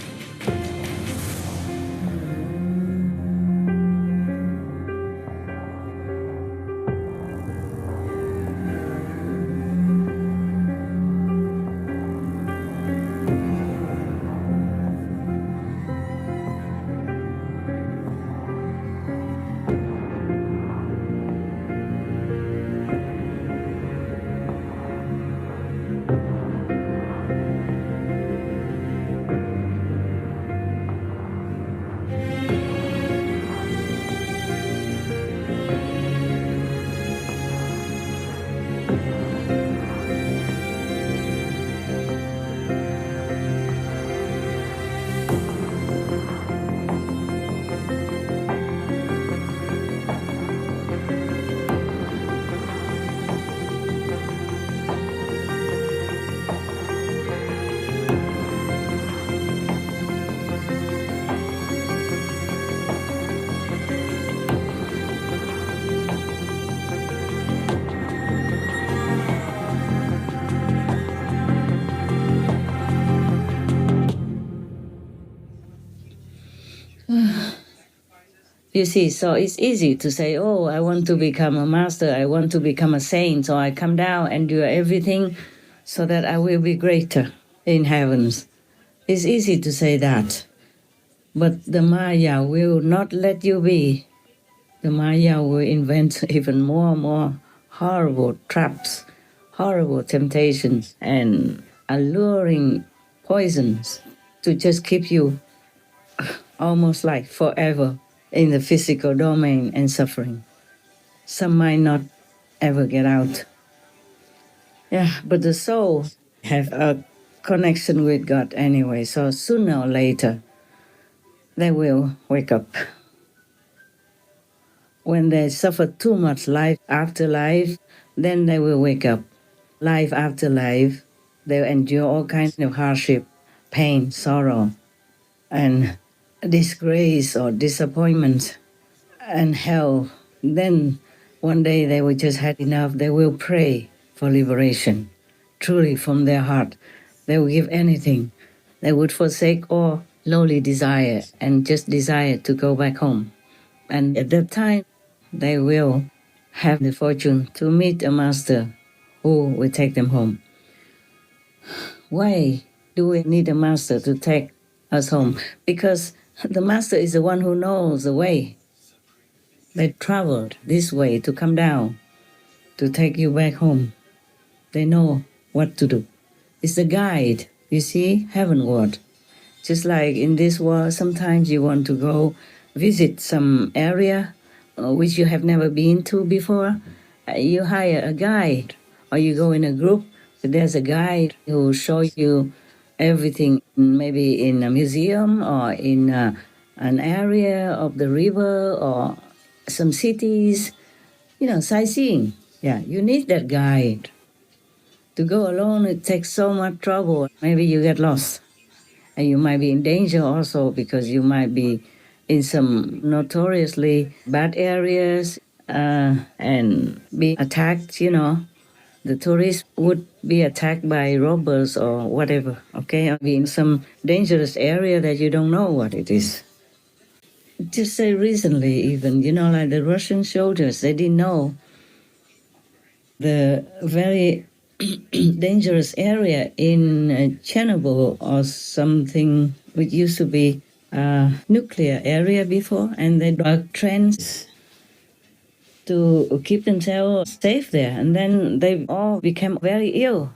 You see, so it's easy to say, oh, I want to become a master, I want to become a saint, so I come down and do everything so that I will be greater in heavens. It's easy to say that. But the Maya will not let you be. The Maya will invent even more horrible traps, horrible temptations, and alluring poisons to just keep you almost like forever in the physical domain and suffering. Some might not ever get out. Yeah, but the soul have a connection with God anyway, so sooner or later they will wake up When they suffer too much life after life, then they will wake up. Life after life, they'll endure all kinds of hardship, pain, sorrow, and disgrace or disappointment and hell. Then one day they will just had enough. They will pray for liberation, truly from their heart. They will give anything. They would forsake all lowly desire and just desire to go back home. And at that time, they will have the fortune to meet a master who will take them home. Why do we need a master to take us home? Because the master is the one who knows the way. They traveled this way to come down, to take you back home. They know what to do. It's a guide, you see, heavenward. Just like in this world, sometimes you want to go visit some area which you have never been to before. You hire a guide, or you go in a group. There's a guide who will show you everything, maybe in a museum or in an area of the river or some cities, sightseeing. Yeah, you need that guide. To go alone, it takes so much trouble. Maybe you get lost. And you might be in danger also because you might be in some notoriously bad areas and be attacked, The tourists would be attacked by robbers or whatever, okay? Or be in some dangerous area that you don't know what it is. Just say recently even, like the Russian soldiers, they didn't know the very dangerous area in Chernobyl or something which used to be a nuclear area before, and they dug trenches to keep themselves safe there. And then they all became very ill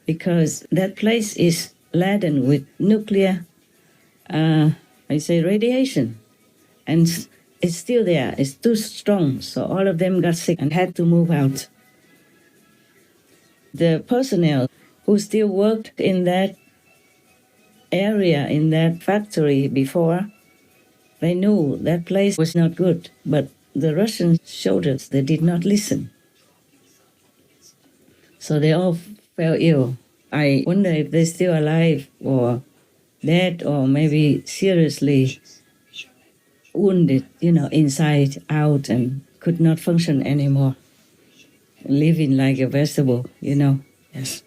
because that place is laden with nuclear, radiation. And it's still there, it's too strong. So all of them got sick and had to move out. The personnel who still worked in that area, in that factory before, they knew that place was not good. But the Russian soldiers, they did not listen. So they all fell ill. I wonder if they're still alive or dead or maybe seriously wounded, inside out and could not function anymore. Living like a vegetable, Yes.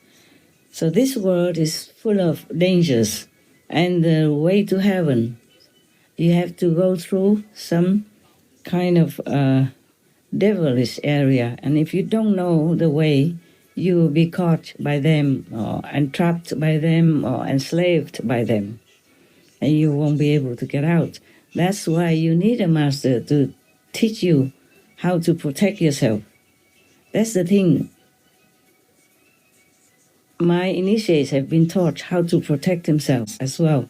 So this world is full of dangers, and the way to heaven, you have to go through some kind of devilish area, and if you don't know the way, you will be caught by them or entrapped by them or enslaved by them, and you won't be able to get out. That's why you need a master to teach you how to protect yourself. That's the thing. My initiates have been taught how to protect themselves as well.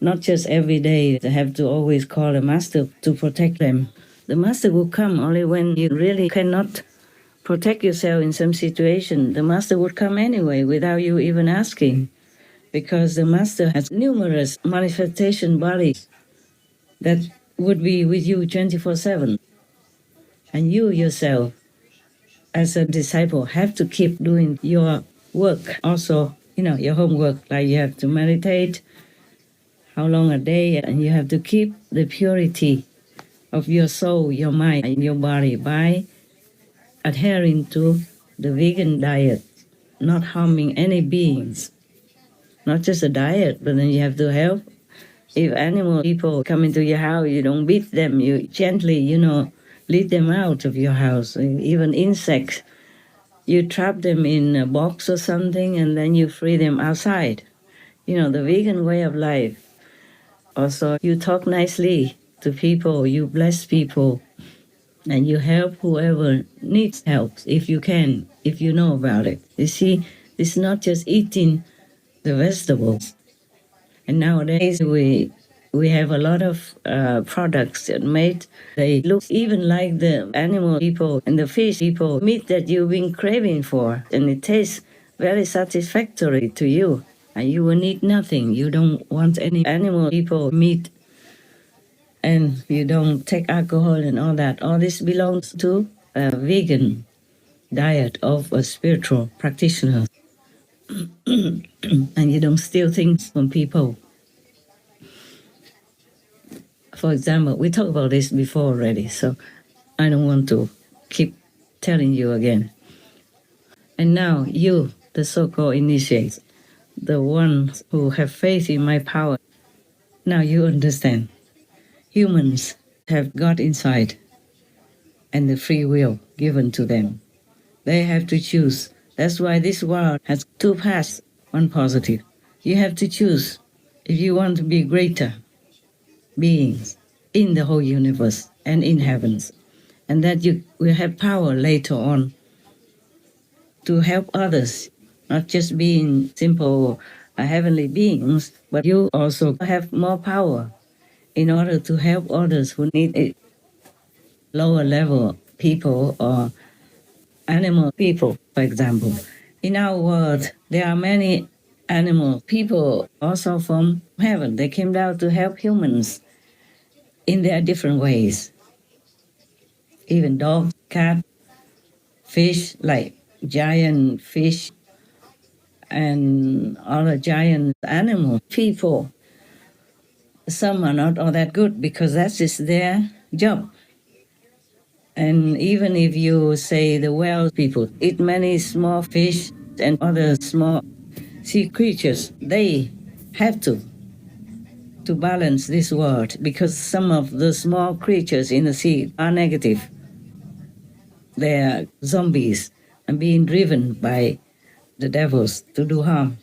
Not just every day they have to always call a master to protect them. The master will come only when you really cannot protect yourself in some situation. The master would come anyway without you even asking, because the master has numerous manifestation bodies that would be with you 24/7. And you yourself, as a disciple, have to keep doing your work also, your homework, like you have to meditate, how long a day, and you have to keep the purity of your soul, your mind, and your body by adhering to the vegan diet, not harming any beings. Not just a diet, but then you have to help. If animal people come into your house, you don't beat them, you gently, lead them out of your house. Even insects, you trap them in a box or something and then you free them outside. The vegan way of life. Also, you talk nicely to people, you bless people, and you help whoever needs help if you can, if you know about it. You see, it's not just eating the vegetables. And nowadays we have a lot of products that made, they look even like the animal people and the fish people meat that you've been craving for, and it tastes very satisfactory to you, and you will need nothing. You don't want any animal people meat and you don't take alcohol and all that. All this belongs to a vegan diet of a spiritual practitioner. And you don't steal things from people. For example, we talked about this before already, so I don't want to keep telling you again. And now you, the so-called initiates, the ones who have faith in my power, now you understand. Humans have God inside and the free will given to them. They have to choose. That's why this world has two paths, one positive. You have to choose if you want to be greater beings in the whole universe and in heavens, and that you will have power later on to help others, not just being simple heavenly beings, but you also have more power in order to help others who need it, lower level people or animal people, for example. In our world, there are many animal people also from heaven. They came down to help humans in their different ways. Even dogs, cat, fish, like giant fish and other giant animal people. Some are not all that good because that is their job. And even if you say the whale people eat many small fish and other small sea creatures, they have to balance this world because some of the small creatures in the sea are negative. They are zombies and being driven by the devils to do harm,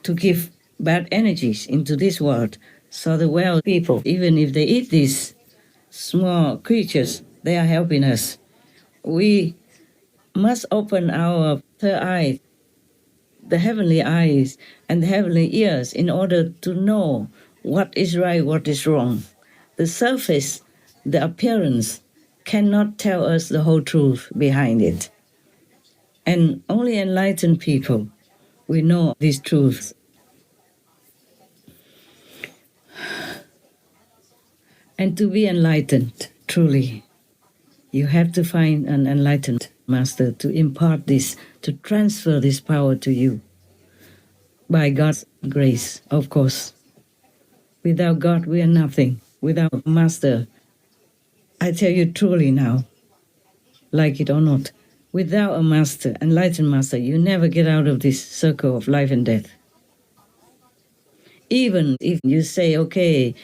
to give bad energies into this world. So the whale people, even if they eat these small creatures, they are helping us. We must open our third eye, the heavenly eyes and the heavenly ears in order to know what is right, what is wrong. The surface, the appearance, cannot tell us the whole truth behind it. And only enlightened people, we know these truths. And to be enlightened, truly, you have to find an enlightened master to impart this, to transfer this power to you. By God's grace, of course. Without God, we are nothing. Without Master, I tell you truly now, like it or not, without a Master, enlightened Master, you never get out of this circle of life and death. Even if you say, okay,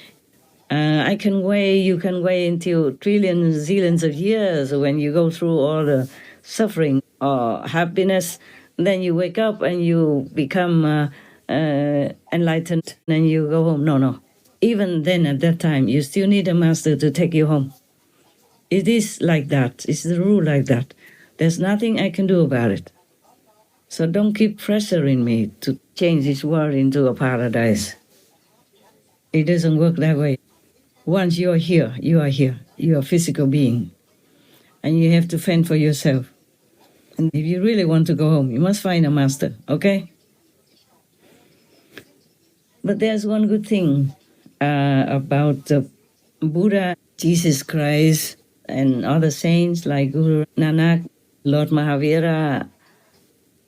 I can wait, you can wait until trillions, zillions of years when you go through all the suffering or happiness, then you wake up and you become enlightened and you go home. No. Even then, at that time, you still need a master to take you home. It is like that. It's the rule like that. There's nothing I can do about it. So don't keep pressuring me to change this world into a paradise. It doesn't work that way. Once you are here, you are here. You are a physical being. And you have to fend for yourself. And if you really want to go home, you must find a master, okay? But there's one good thing about Buddha, Jesus Christ, and other saints like Guru Nanak, Lord Mahavira,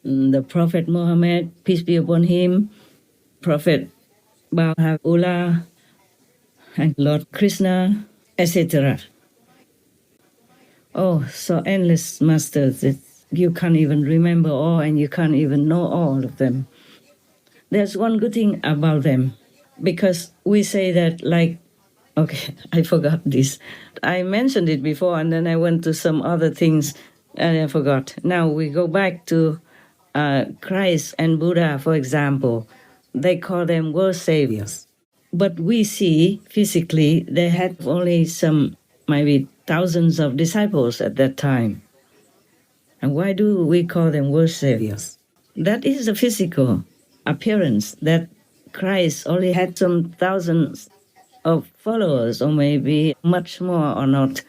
the Prophet Muhammad, peace be upon him, Prophet Baha'u'llah, and Lord Krishna, etc. Oh, so endless masters that you can't even remember all and you can't even know all of them. There's one good thing about them, because we say that like, okay, I forgot this. I mentioned it before and then I went to some other things and I forgot. Now we go back to Christ and Buddha, for example. They call them world saviors. But we see physically they had only some, maybe thousands of disciples at that time. And why do we call them world saviors? That is the physical appearance, that Christ only had some thousands of followers, or maybe much more or not.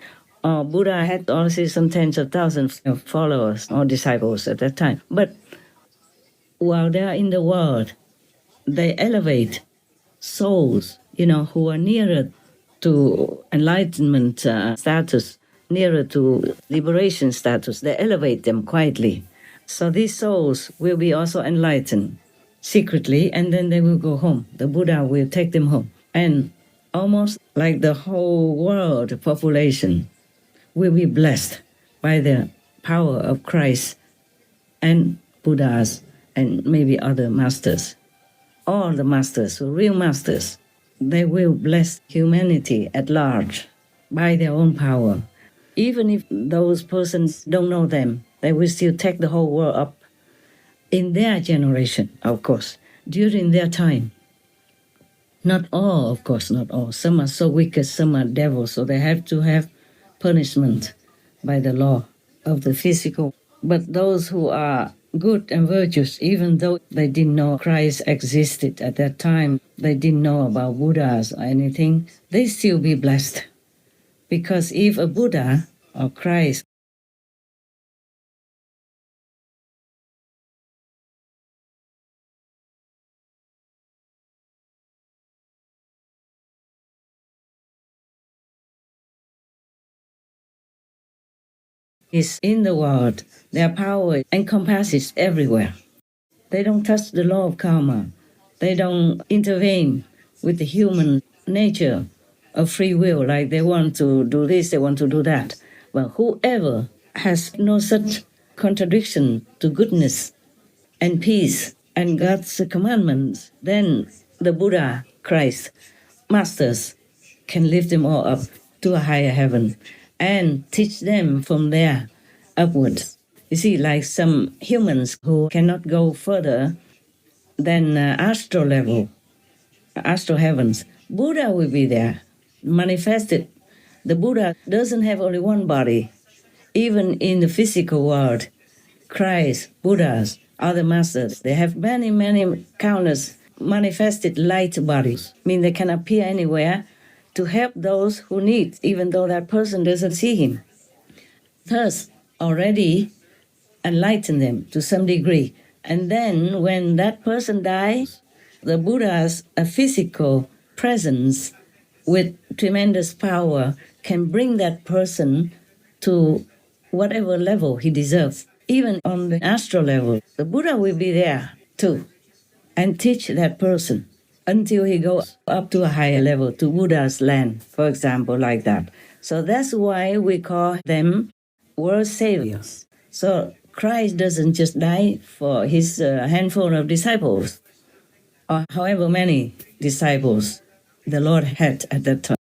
Or Buddha had also some tens of thousands of followers or disciples at that time. But while they are in the world, they elevate souls, who are nearer to enlightenment status, nearer to liberation status. They elevate them quietly. So these souls will be also enlightened secretly, and then they will go home. The Buddha will take them home. And almost like the whole world population will be blessed by the power of Christ and Buddhas and maybe other masters. All the masters, real masters, they will bless humanity at large by their own power. Even if those persons don't know them, they will still take the whole world up in their generation, of course, during their time. Not all, of course, not all. Some are so wicked, some are devils, so they have to have punishment by the law of the physical. But those who are good and virtuous, even though they didn't know Christ existed at that time, they didn't know about Buddhas or anything, they still be blessed. Because if a Buddha or Christ is in the world, their power encompasses everywhere. They don't touch the law of karma. They don't intervene with the human nature of free will, like they want to do this, they want to do that. But whoever has no such contradiction to goodness and peace and God's commandments, then the Buddha, Christ, masters can lift them all up to a higher heaven and teach them from there upwards. You see, like some humans who cannot go further than astral level, astral heavens, Buddha will be there, manifested. The Buddha doesn't have only one body. Even in the physical world, Christ, Buddhas, other masters, they have many, many countless manifested light bodies. I mean, they can appear anywhere to help those who need, even though that person doesn't see him. Thus, already enlighten them to some degree. And then when that person dies, the Buddha's physical presence with tremendous power can bring that person to whatever level he deserves. Even on the astral level, the Buddha will be there too and teach that person until he goes up to a higher level, to Buddha's land, for example, like that. So that's why we call them world saviors. So Christ doesn't just die for his handful of disciples, or however many disciples the Lord had at that time.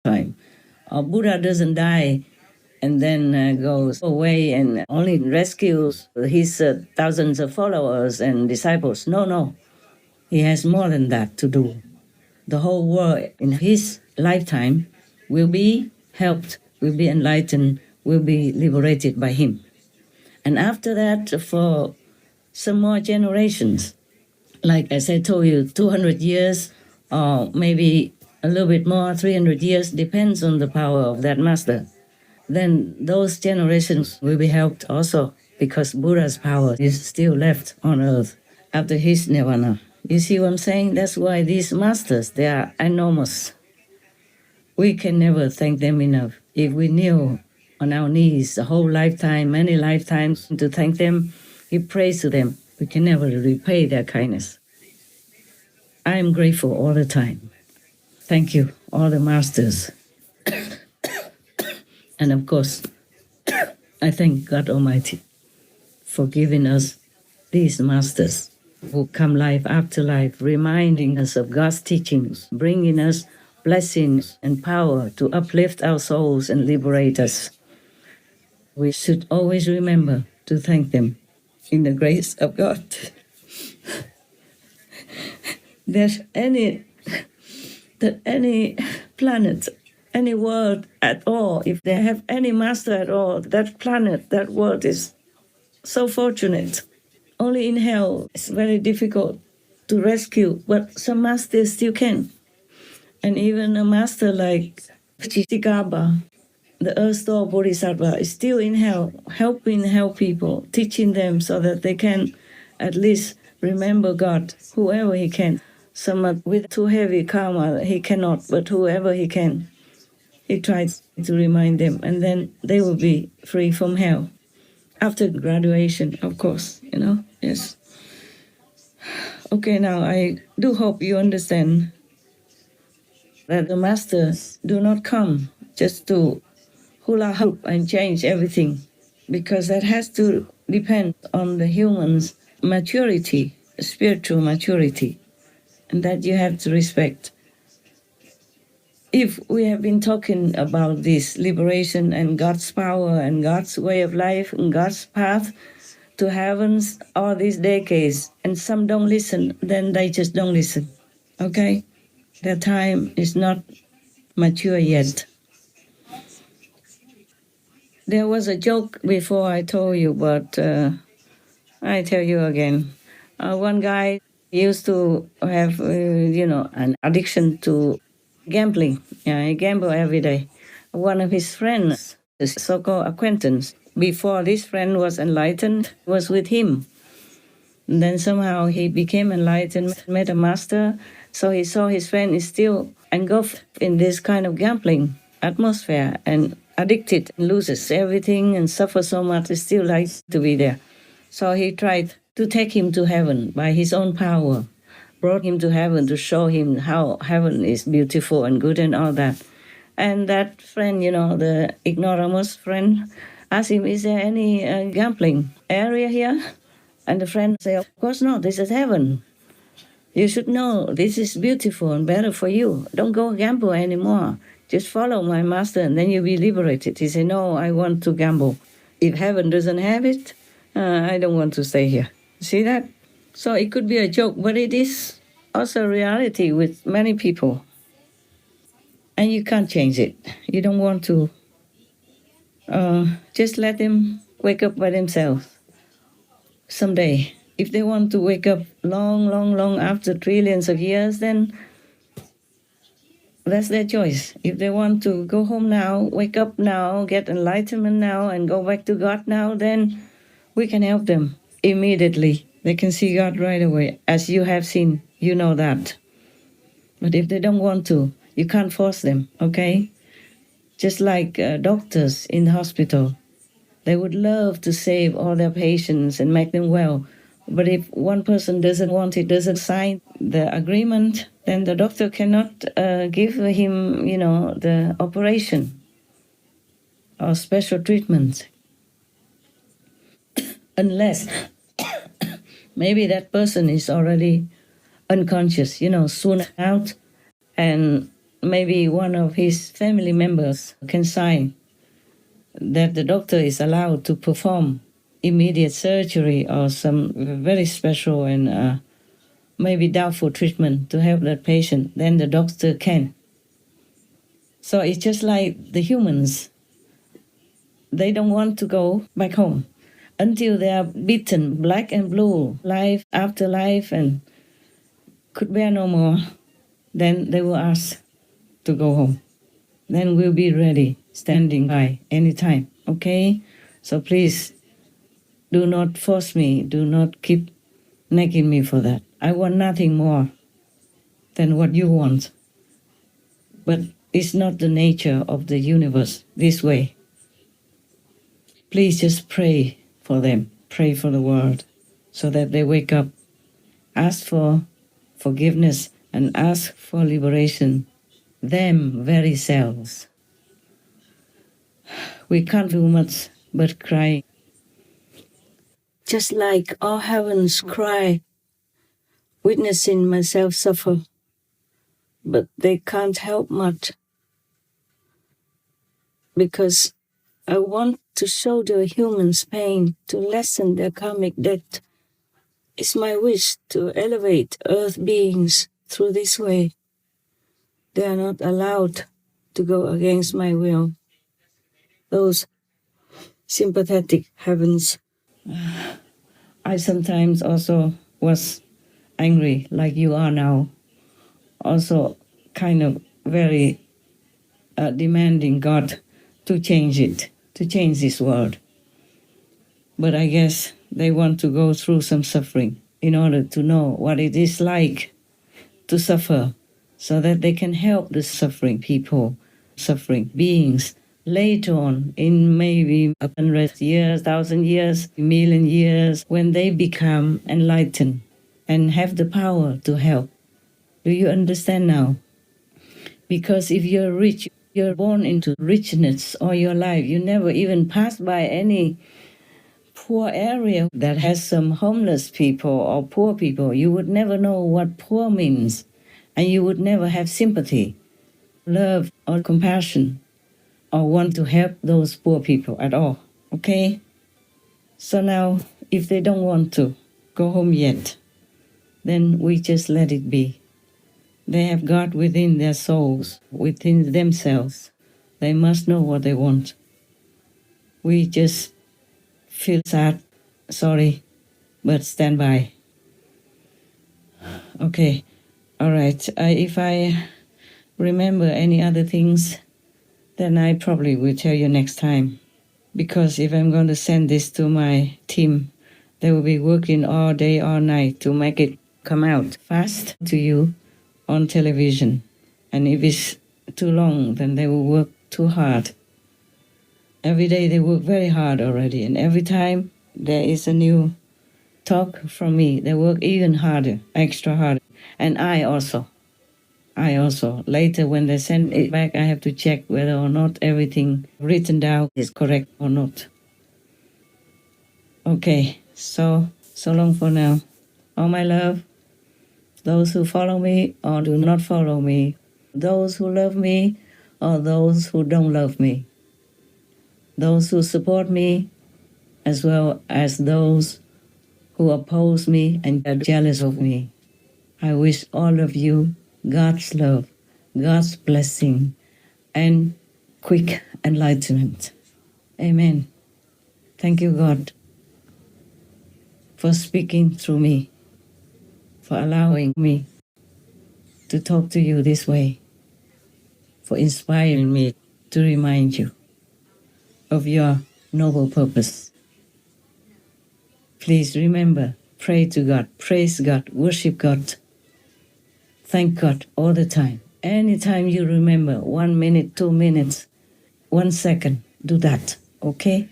Time. Buddha doesn't die and then goes away and only rescues his thousands of followers and disciples. No, no. He has more than that to do. The whole world in his lifetime will be helped, will be enlightened, will be liberated by him. And after that, for some more generations, like as I told you, 200 years or maybe a little bit more, 300 years, depends on the power of that master. Then those generations will be helped also because Buddha's power is still left on earth after his nirvana. You see what I'm saying? That's why these masters, they are enormous. We can never thank them enough. If we kneel on our knees the whole lifetime, many lifetimes, to thank them, give praise to them, we can never repay their kindness. I am grateful all the time. Thank you, all the masters. And of course, I thank God Almighty for giving us these masters who come life after life, reminding us of God's teachings, bringing us blessings and power to uplift our souls and liberate us. We should always remember to thank them in the grace of God. There's any planet, any world at all, if they have any master at all, that planet, that world is so fortunate. Only in hell it's very difficult to rescue, but some masters still can. And even a master like Chitikaba, the Earth Store Bodhisattva, is still in hell, helping people, teaching them so that they can at least remember God, whoever he can. Some with too heavy karma, he cannot, but whoever he can, he tries to remind them, and then they will be free from hell. After graduation, of course, yes. Okay, now I do hope you understand that the masters do not come just to hula hoop and change everything, because that has to depend on the human's maturity, spiritual maturity, and that you have to respect. If we have been talking about this liberation and God's power and God's way of life and God's path to heavens all these decades, and some don't listen, then they just don't listen, okay? Their time is not mature yet. There was a joke before I told you, but I tell you again. One guy used to have, an addiction to gambling. Yeah, he gambled every day. One of his friends, his so-called acquaintance, before this friend was enlightened, was with him. And then somehow he became enlightened, met a master, so he saw his friend is still engulfed in this kind of gambling atmosphere and addicted, loses everything and suffers so much, he still likes to be there. So he tried to take him to heaven by his own power, brought him to heaven to show him how heaven is beautiful and good and all that. And that friend, the ignoramus friend, asked him, is there any gambling area here? And the friend said, of course not, this is heaven. You should know this is beautiful and better for you. Don't go gamble anymore. Just follow my master and then you'll be liberated. He said, no, I want to gamble. If heaven doesn't have it, I don't want to stay here. See that? So it could be a joke, but it is also a reality with many people. And you can't change it. You don't want to. Just let them wake up by themselves someday. If they want to wake up long after trillions of years, then that's their choice. If they want to go home now, wake up now, get enlightenment now, and go back to God now, then we can help them immediately. They can see God right away. As you have seen, you know that. But if they don't want to, you can't force them, okay? Just like doctors in the hospital. They would love to save all their patients and make them well. But if one person doesn't want it, doesn't sign the agreement, then the doctor cannot give him, the operation or special treatment. Unless maybe that person is already unconscious, soon out, and maybe one of his family members can sign that the doctor is allowed to perform immediate surgery or some very special and maybe doubtful treatment to help that patient, then the doctor can. So it's just like the humans. They don't want to go back home until they are beaten black and blue, life after life, and could bear no more. Then they will ask to go home. Then we'll be ready, standing by anytime, okay? So please, do not force me. Do not keep nagging me for that. I want nothing more than what you want. But It's not the nature of the universe this way. Please just pray for them, pray for the world, so that they wake up, ask for forgiveness, and ask for liberation, them very selves. We can't do much but cry. Just like all heavens cry, witnessing myself suffer, but they can't help much because I want to show the humans' pain to lessen their karmic debt. It's my wish to elevate earth beings through this way. They are not allowed to go against my will. Those sympathetic heavens. I sometimes also was angry like you are now. Also kind of very demanding God to change it, to change this world. But I guess they want to go through some suffering in order to know what it is like to suffer so that they can help the suffering people, suffering beings later on in maybe 100 years, 1,000 years, a million years, when they become enlightened and have the power to help. Do you understand now? Because if you're rich, you're born into richness all your life. You never even pass by any poor area that has some homeless people or poor people. You would never know what poor means, and you would never have sympathy, love, or compassion, or want to help those poor people at all. Okay? So now, if they don't want to go home yet, then we just let it be. They have God within their souls, within themselves. They must know what they want. We just feel sad, sorry, but stand by. Okay, all right. If I remember any other things, then I probably will tell you next time. Because if I'm going to send this to my team, they will be working all day, all night to make it come out fast to you on television. And if it's too long, then they will work too hard. Every day they work very hard already, and every time there is a new talk from me, they work even harder, extra harder. And I also. Later when they send it back, I have to check whether or not everything written down is correct or not. Okay, so long for now. All my love, those who follow me or do not follow me, those who love me or those who don't love me, those who support me as well as those who oppose me and are jealous of me. I wish all of you God's love, God's blessing, and quick enlightenment. Amen. Thank you, God, for speaking through me, for allowing me to talk to you this way, for inspiring me to remind you of your noble purpose. Please remember, pray to God, praise God, worship God, thank God all the time. Anytime you remember, 1 minute, 2 minutes, 1 second, do that, okay?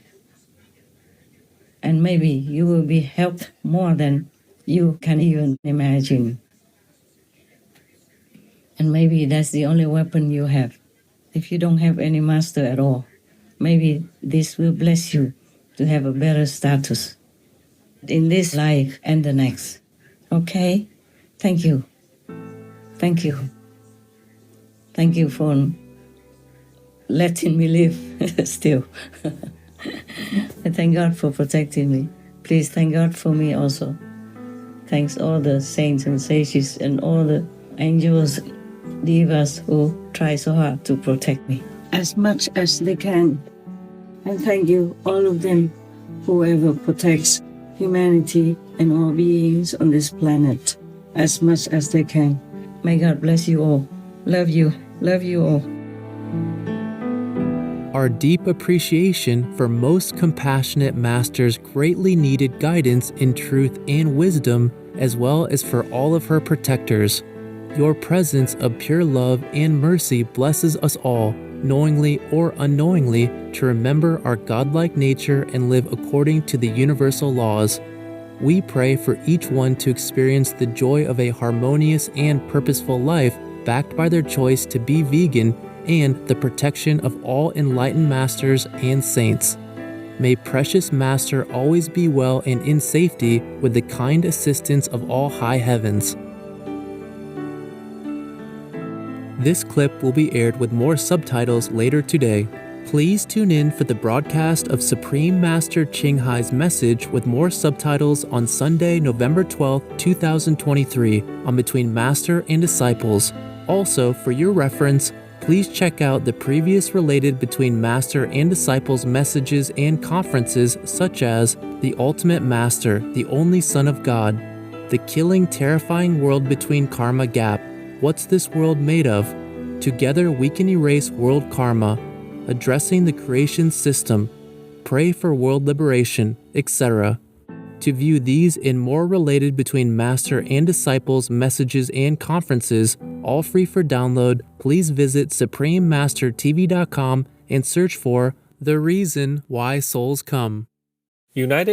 And maybe you will be helped more than you can even imagine. And maybe that's the only weapon you have. If you don't have any master at all, maybe this will bless you to have a better status in this life and the next. Okay? Thank you. Thank you. Thank you for letting me live still. I thank God for protecting me. Please thank God for me also. Thanks all the saints and sages and all the angels, divas who try so hard to protect me as much as they can. And thank you, all of them, whoever protects humanity and all beings on this planet as much as they can. May God bless you all. Love you. Love you all. Our deep appreciation for Most Compassionate Master's greatly needed guidance in truth and wisdom, as well as for all of her protectors. Your presence of pure love and mercy blesses us all, knowingly or unknowingly, to remember our godlike nature and live according to the universal laws. We pray for each one to experience the joy of a harmonious and purposeful life backed by their choice to be vegan and the protection of all enlightened masters and saints. May precious Master always be well and in safety with the kind assistance of all high heavens. This clip will be aired with more subtitles later today. Please tune in for the broadcast of Supreme Master Ching Hai's message with more subtitles on Sunday, November 12, 2023 on Between Master and Disciples. Also, for your reference, please check out the previous related Between Master and Disciples messages and conferences such as The Ultimate Master, the Only Son of God, The Killing Terrifying World Between Karma Gap, What's This World Made Of? Together We Can Erase World Karma, Addressing the Creation System, Pray for World Liberation, etc. To view these and more related Between Master and Disciples messages and conferences, all free for download, please visit SupremeMasterTV.com and search for The Reason Why Souls Come. United